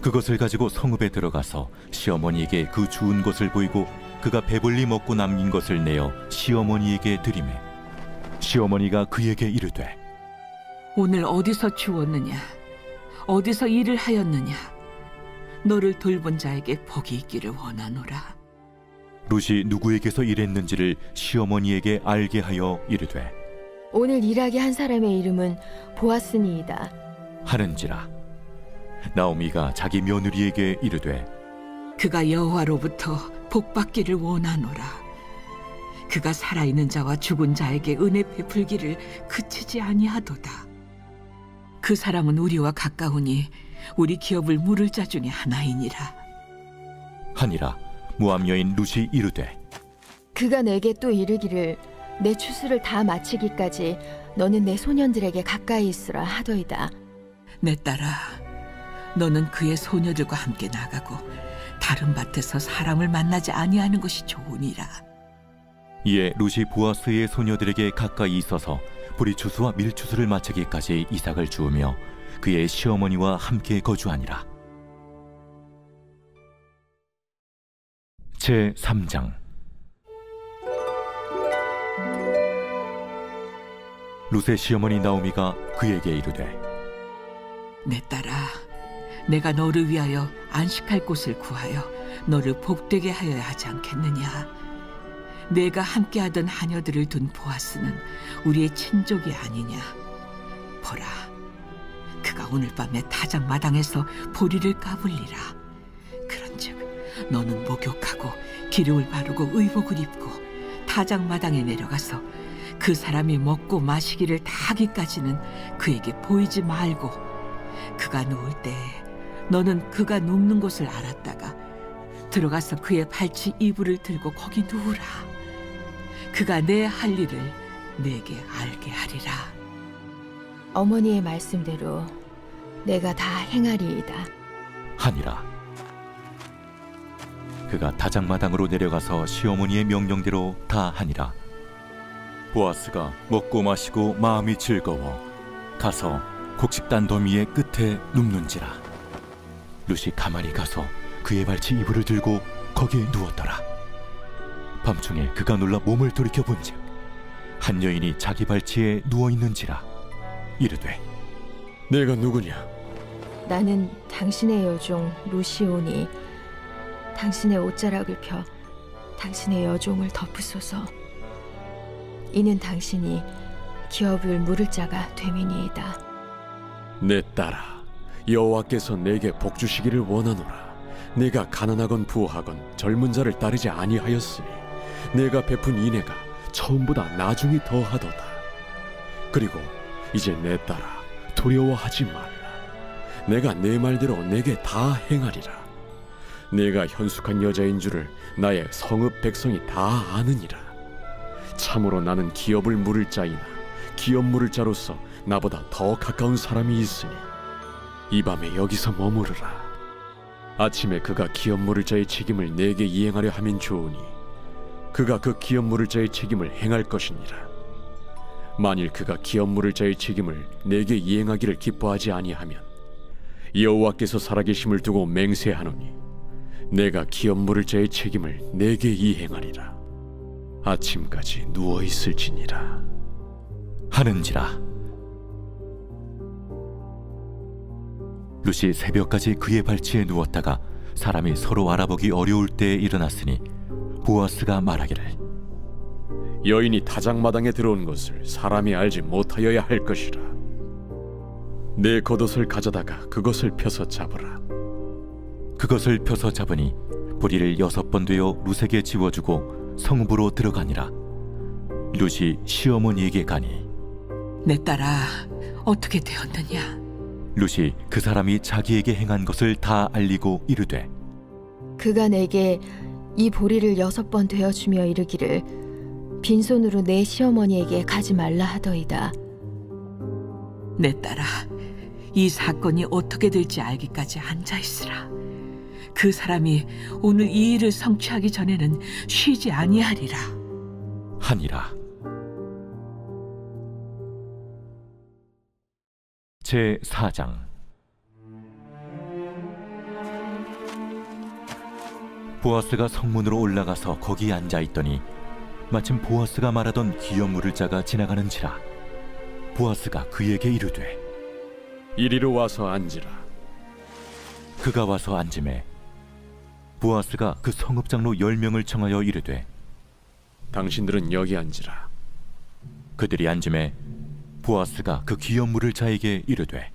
M: 그것을 가지고 성읍에 들어가서 시어머니에게 그 주운 것을 보이고 그가 배불리 먹고 남긴 것을 내어 시어머니에게 드리매 시어머니가 그에게 이르되
C: 오늘 어디서 주웠느냐? 어디서 일을 하였느냐? 너를 돌본 자에게 복이 있기를 원하노라.
M: 룻이 누구에게서 일했는지를 시어머니에게 알게 하여 이르되
I: 오늘 일하게 한 사람의 이름은 보아스니이다
M: 하는지라. 나오미가 자기 며느리에게 이르되
C: 그가 여호와로부터 복받기를 원하노라. 그가 살아있는 자와 죽은 자에게 은혜 베풀기를 그치지 아니하도다. 그 사람은 우리와 가까우니 우리 기업을 물을 자 중에 하나이니라.
M: 하니라. 모압 여인 룻이 이르되
I: 그가 내게 또 이르기를 내 추수를 다 마치기까지 너는 내 소년들에게 가까이 있으라 하더이다.
C: 내 딸아, 너는 그의 소녀들과 함께 나가고 다른 밭에서 사람을 만나지 아니하는 것이 좋으니라.
M: 이에 룻이 보아스의 소녀들에게 가까이 있어서 보리추수와 밀추수를 마치기까지 이삭을 주우며 그의 시어머니와 함께 거주하니라. 제3장. 룻의 시어머니 나오미가 그에게 이르되
C: 내 딸아, 내가 너를 위하여 안식할 곳을 구하여 너를 복되게 하여야 하지 않겠느냐? 내가 함께하던 하녀들을 둔 보아스는 우리의 친족이 아니냐? 보라, 그가 오늘 밤에 타작 마당에서 보리를 까불리라. 그런즉 너는 목욕하고 기름을 바르고 의복을 입고 타작 마당에 내려가서 그 사람이 먹고 마시기를 다 하기까지는 그에게 보이지 말고 그가 누울 때 너는 그가 눕는 곳을 알았다가 들어가서 그의 발치 이불을 들고 거기 누우라. 그가 내 할 일을 내게 알게 하리라.
I: 어머니의 말씀대로 내가 다 행하리이다
M: 하니라. 그가 다장마당으로 내려가서 시어머니의 명령대로 다 하니라. 보아스가 먹고 마시고 마음이 즐거워 가서 곡식단 더미의 끝에 눕는지라. 룻이 가만히 가서 그의 발치 이불을 들고 거기에 누웠더라. 밤중에 그가 놀라 몸을 돌이켜 본즉 한 여인이 자기 발치에 누워 있는지라. 이르되
F: 내가 누구냐?
I: 나는 당신의 여종 루시오니 당신의 옷자락을 펴 당신의 여종을 덮으소서. 이는 당신이 기업을 물을 자가 됨이니이다.
F: 내 딸아, 여호와께서 내게 복 주시기를 원하노라. 내가 가난하건 부하건 젊은 자를 따르지 아니하였으니 내가 베푼 인애가 처음보다 나중이 더하도다. 그리고 이제 내 딸아, 두려워하지 말라. 내가 내 말대로 내게 다 행하리라. 내가 현숙한 여자인 줄을 나의 성읍 백성이 다 아느니라. 참으로 나는 기업을 물을 자이나 기업 물을 자로서 나보다 더 가까운 사람이 있으니 이 밤에 여기서 머무르라. 아침에 그가 기업 물을 자의 책임을 내게 이행하려 하면 좋으니 그가 그 기업 물을 자의 책임을 행할 것이니라. 만일 그가 기업 물을 자의 책임을 내게 이행하기를 기뻐하지 아니하면 여호와께서 살아계심을 두고 맹세하노니 내가 기업 물을 자의 책임을 내게 이행하리라. 아침까지 누워 있을지니라
M: 하는지라. 룻이 새벽까지 그의 발치에 누웠다가 사람이 서로 알아보기 어려울 때에 일어났으니 보아스가 말하기를
F: 여인이 타작마당에 들어온 것을 사람이 알지 못하여야 할 것이라. 내 겉옷을 가져다가 그것을 펴서 잡으라.
M: 그것을 펴서 잡으니 뿌리를 6번 되어 룻에게 지워주고 성읍으로 들어가니라. 룻이 시어머니에게 가니
C: 내 딸아, 어떻게 되었느냐?
M: 룻이 그 사람이 자기에게 행한 것을 다 알리고 이르되
I: 그가 내게 이 보리를 6번 되어주며 이르기를 빈손으로 내 시어머니에게 가지 말라 하더이다.
C: 내 딸아, 이 사건이 어떻게 될지 알기까지 앉아 있으라. 그 사람이 오늘 이 일을 성취하기 전에는 쉬지 아니하리라
M: 하니라. 제 4장. 보아스가 성문으로 올라가서 거기 앉아 있더니 마침 보아스가 말하던 기업 물을 자가 지나가는지라. 보아스가 그에게 이르되
F: 이리로 와서 앉으라.
M: 그가 와서 앉음에 보아스가 그 성읍 장로 10명을 청하여 이르되
F: 당신들은 여기 앉으라.
M: 그들이 앉음에 보아스가 그 기업 물을 자에게 이르되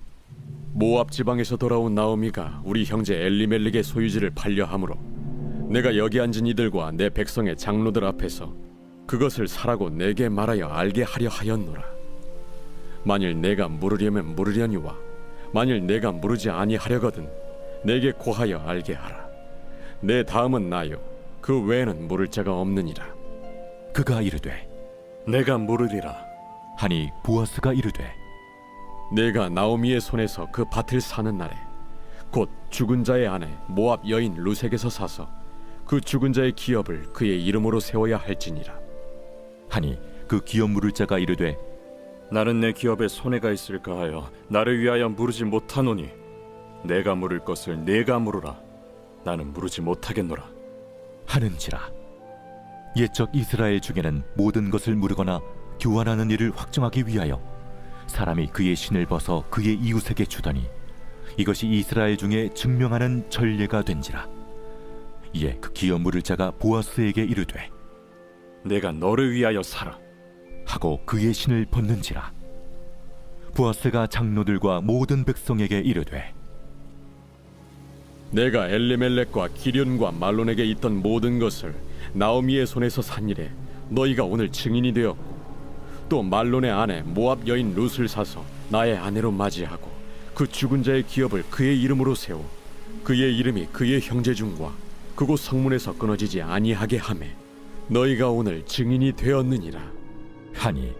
F: 모압 지방에서 돌아온 나오미가 우리 형제 엘리멜렉의 소유지를 팔려 함으로 내가 여기 앉은 이들과 내 백성의 장로들 앞에서 그것을 사라고 내게 말하여 알게 하려 하였노라. 만일 내가 물으려면 물으려니와 만일 내가 물으지 아니하려거든 내게 고하여 알게 하라. 내 다음은 나요 그 외에는 물을 자가 없느니라.
M: 그가 이르되
F: 내가 물으리라
M: 하니 보아스가 이르되
F: 내가 나오미의 손에서 그 밭을 사는 날에 곧 죽은 자의 아내 모압 여인 룻에게서 사서 그 죽은 자의 기업을 그의 이름으로 세워야 할지니라.
M: 하니 그 기업 물을 자가 이르되
J: 나는 내 기업에 손해가 있을까 하여 나를 위하여 물으지 못하노니 내가 물을 것을 내가 물으라. 나는 물으지 못하겠노라
M: 하는지라. 옛적 이스라엘 중에는 모든 것을 물으거나 교환하는 일을 확정하기 위하여 사람이 그의 신을 벗어 그의 이웃에게 주더니 이것이 이스라엘 중에 증명하는 전례가 된지라. 이에 그 기업 물을 자가 보아스에게 이르되
J: 내가 너를 위하여 사라
M: 하고 그의 신을 벗는지라. 보아스가 장로들과 모든 백성에게 이르되
F: 내가 엘리멜렉과 기륜과 말론에게 있던 모든 것을 나오미의 손에서 산 일에 너희가 오늘 증인이 되었고 또 말론의 아내 모압 여인 룻을 사서 나의 아내로 맞이하고 그 죽은 자의 기업을 그의 이름으로 세워 그의 이름이 그의 형제 중과 그곳 성문에서 끊어지지 아니하게 하매 너희가 오늘 증인이 되었느니라.
M: 하니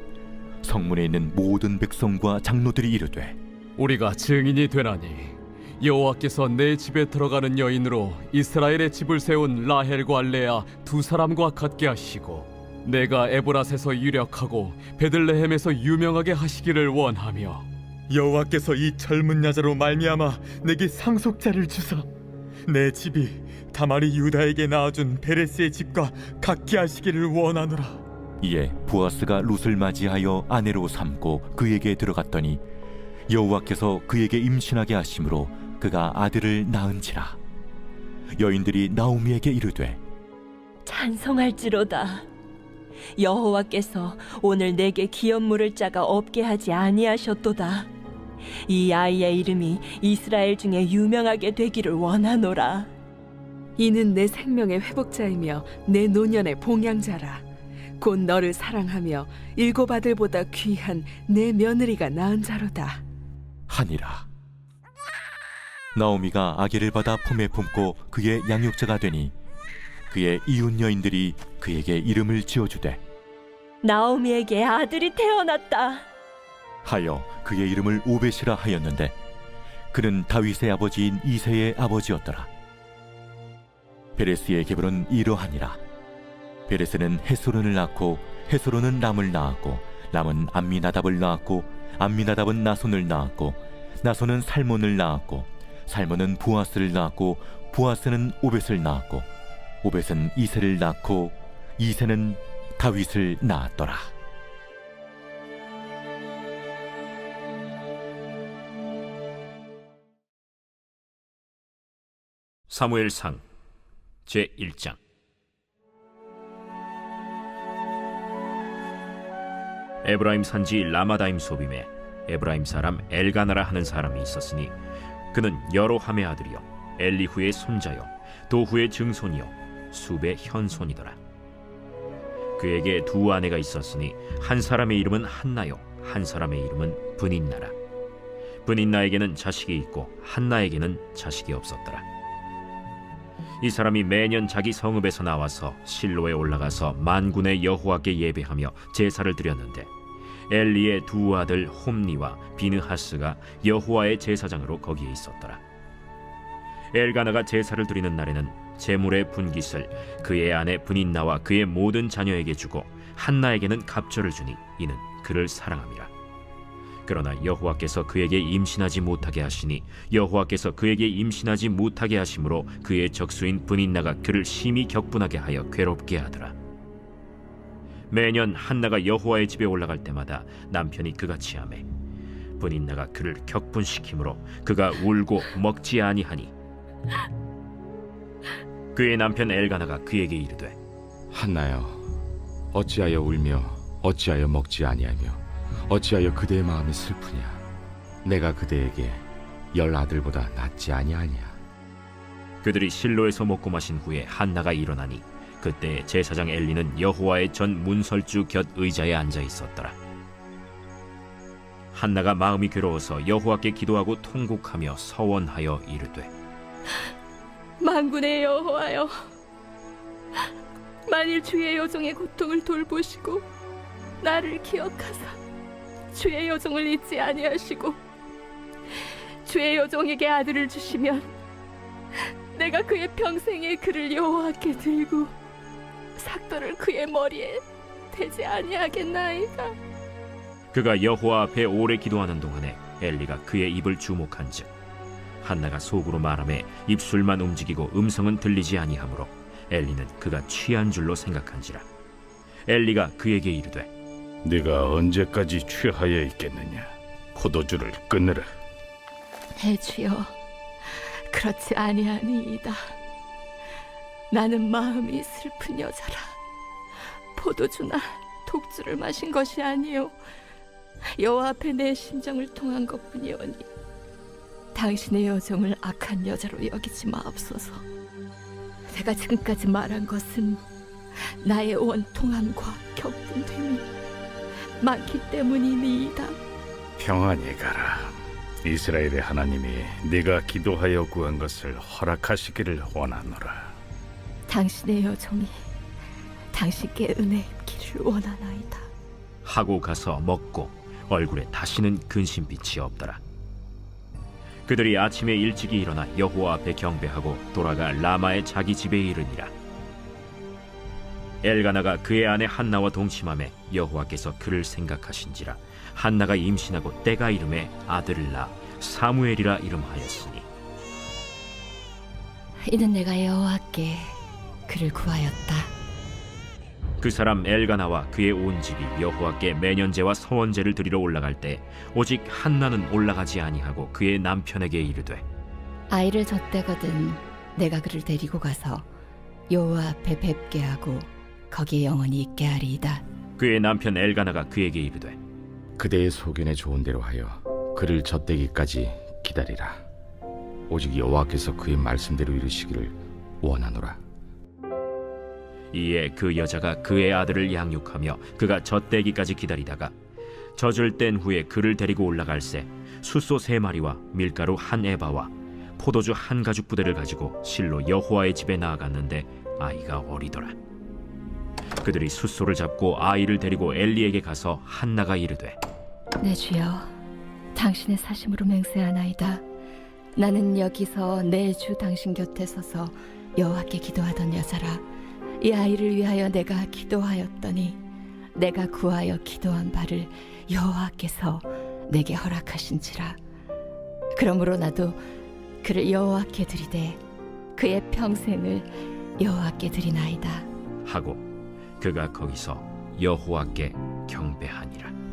M: 성문에 있는 모든 백성과 장로들이 이르되
F: 우리가 증인이 되나니 여호와께서 내 집에 들어가는 여인으로 이스라엘의 집을 세운 라헬과 레아 두 사람과 같게 하시고 내가 에브랏에서 유력하고 베들레헴에서 유명하게 하시기를 원하며
K: 여호와께서 이 젊은 여자로 말미암아 내게 상속자를 주사 내 집이 다말이 유다에게 낳아준 베레스의 집과 같게 하시기를 원하노라.
M: 이에 보아스가 룻을 맞이하여 아내로 삼고 그에게 들어갔더니 여호와께서 그에게 임신하게 하심으로 그가 아들을 낳은지라. 여인들이 나오미에게 이르되
I: 찬송할지로다. 여호와께서 오늘 내게 기업 물을 자가 없게 하지 아니하셨도다. 이 아이의 이름이 이스라엘 중에 유명하게 되기를 원하노라.
C: 이는 내 생명의 회복자이며 내 노년의 봉양자라. 곧 너를 사랑하며 7 아들보다 귀한 내 며느리가 낳은 자로다
M: 하니라. 나오미가 아기를 받아 품에 품고 그의 양육자가 되니 그의 이웃 여인들이 그에게 이름을 지어주되
I: 나오미에게 아들이 태어났다
M: 하여 그의 이름을 오벳이라 하였는데 그는 다윗의 아버지인 이새의 아버지였더라. 베레스의 계보는 이러하니라. 베레스는 헤스론을 낳고 헤스론은 람을 낳았고 람은 암미나답을 낳았고 암미나답은 나손을 낳았고 나손은 살몬을 낳았고 살몬은 보아스를 낳았고 보아스는 오벳을 낳았고 오벳은 이새를 낳고 이새는 다윗을 낳았더라.
N: 사무엘상 제1장. 에브라임 산지 라마다임 소빔에 에브라임 사람 엘가나라 하는 사람이 있었으니 그는 여로함의 아들이요 엘리후의 손자요 도후의 증손이요 숲의 현손이더라. 그에게 두 아내가 있었으니 한 사람의 이름은 한나요 한 사람의 이름은 브닌나라. 브닌나에게는 자식이 있고 한나에게는 자식이 없었더라. 이 사람이 매년 자기 성읍에서 나와서 실로에 올라가서 만군의 여호와께 예배하며 제사를 드렸는데 엘리의 두 아들 홈니와 비느하스가 여호와의 제사장으로 거기에 있었더라. 엘가나가 제사를 드리는 날에는 제물의 분깃을 그의 아내 브닌나와 그의 모든 자녀에게 주고 한나에게는 갑절을 주니 이는 그를 사랑함이라. 그러나 여호와께서 그에게 임신하지 못하게 하시니 여호와께서 그에게 임신하지 못하게 하심으로 그의 적수인 브닌나가 그를 심히 격분하게 하여 괴롭게 하더라. 매년 한나가 여호와의 집에 올라갈 때마다 남편이 그같이 하매 브닌나가 그를 격분시키므로 그가 울고 먹지 아니하니 그의 남편 엘가나가 그에게 이르되
O: 한나여, 어찌하여 울며 어찌하여 먹지 아니하며 어찌하여 그대의 마음이 슬프냐? 내가 그대에게 10 아들보다 낫지 아니하냐?
N: 그들이 실로에서 먹고 마신 후에 한나가 일어나니 그때 제사장 엘리는 여호와의 전 문설주 곁 의자에 앉아 있었더라. 한나가 마음이 괴로워서 여호와께 기도하고 통곡하며 서원하여 이르되
I: 만군의 여호와여, 만일 주의 여종의 고통을 돌보시고 나를 기억하사 주의 여종을 잊지 아니하시고 주의 여종에게 아들을 주시면 내가 그의 평생에 그를 여호와께 들고 삭도를 그의 머리에 대지 아니하겠나이까.
N: 그가 여호와 앞에 오래 기도하는 동안에 엘리가 그의 입을 주목한즉 한나가 속으로 말하며 입술만 움직이고 음성은 들리지 아니하므로 엘리는 그가 취한 줄로 생각한지라. 엘리가 그에게 이르되
H: 네가 언제까지 취하여 있겠느냐? 포도주를 끊으라.
I: 내 주여, 그렇지 아니하니이다. 나는 마음이 슬픈 여자라. 포도주나 독주를 마신 것이 아니요 여호와 앞에 내 심정을 통한 것뿐이오니 당신의 여종을 악한 여자로 여기지 마옵소서. 내가 지금까지 말한 것은 나의 원통함과 격분됨이 많기 때문이니이다.
H: 평안히 가라. 이스라엘의 하나님이 네가 기도하여 구한 것을 허락하시기를 원하노라.
I: 당신의 여종이 당신께 은혜 입기를 원하나이다.
N: 하고 가서 먹고 얼굴에 다시는 근심빛이 없더라. 그들이 아침에 일찍이 일어나 여호와 앞에 경배하고 돌아가 라마의 자기 집에 이르니라. 엘가나가 그의 아내 한나와 동침하매 여호와께서 그를 생각하신지라. 한나가 임신하고 때가 이름에 아들을 낳아 사무엘이라 이름하였으니
I: 이는 내가 여호와께 그를 구하였다.
N: 그 사람 엘가나와 그의 온 집이 여호와께 매년제와 서원제를 드리러 올라갈 때 오직 한나는 올라가지 아니하고 그의 남편에게 이르되
I: 아이를 젖대거든 내가 그를 데리고 가서 여호와 앞에 뵙게 하고 거기에 영원히 있게 하리이다.
N: 그의 남편 엘가나가 그에게 이르되
O: 그대의 소견에 좋은 대로 하여 그를 젖대기까지 기다리라. 오직 여호와께서 그의 말씀대로 이루시기를 원하노라.
N: 이에 그 여자가 그의 아들을 양육하며 그가 젖대기까지 기다리다가 젖을 뗀 후에 그를 데리고 올라갈새 숫소 3마리와 밀가루 1에바와 포도주 1가죽 부대를 가지고 실로 여호와의 집에 나아갔는데 아이가 어리더라. 그들이 숫소를 잡고 아이를 데리고 엘리에게 가서 한나가 이르되
I: 내 주여, 당신의 사심으로 맹세하나이다. 나는 여기서 내 주 당신 곁에 서서 여호와께 기도하던 여자라. 이 아이를 위하여 내가 기도하였더니 내가 구하여 기도한 바를 여호와께서 내게 허락하신지라. 그러므로 나도 그를 여호와께 드리되 그의 평생을 여호와께 드리나이다
N: 하고 그가 거기서 여호와께 경배하니라.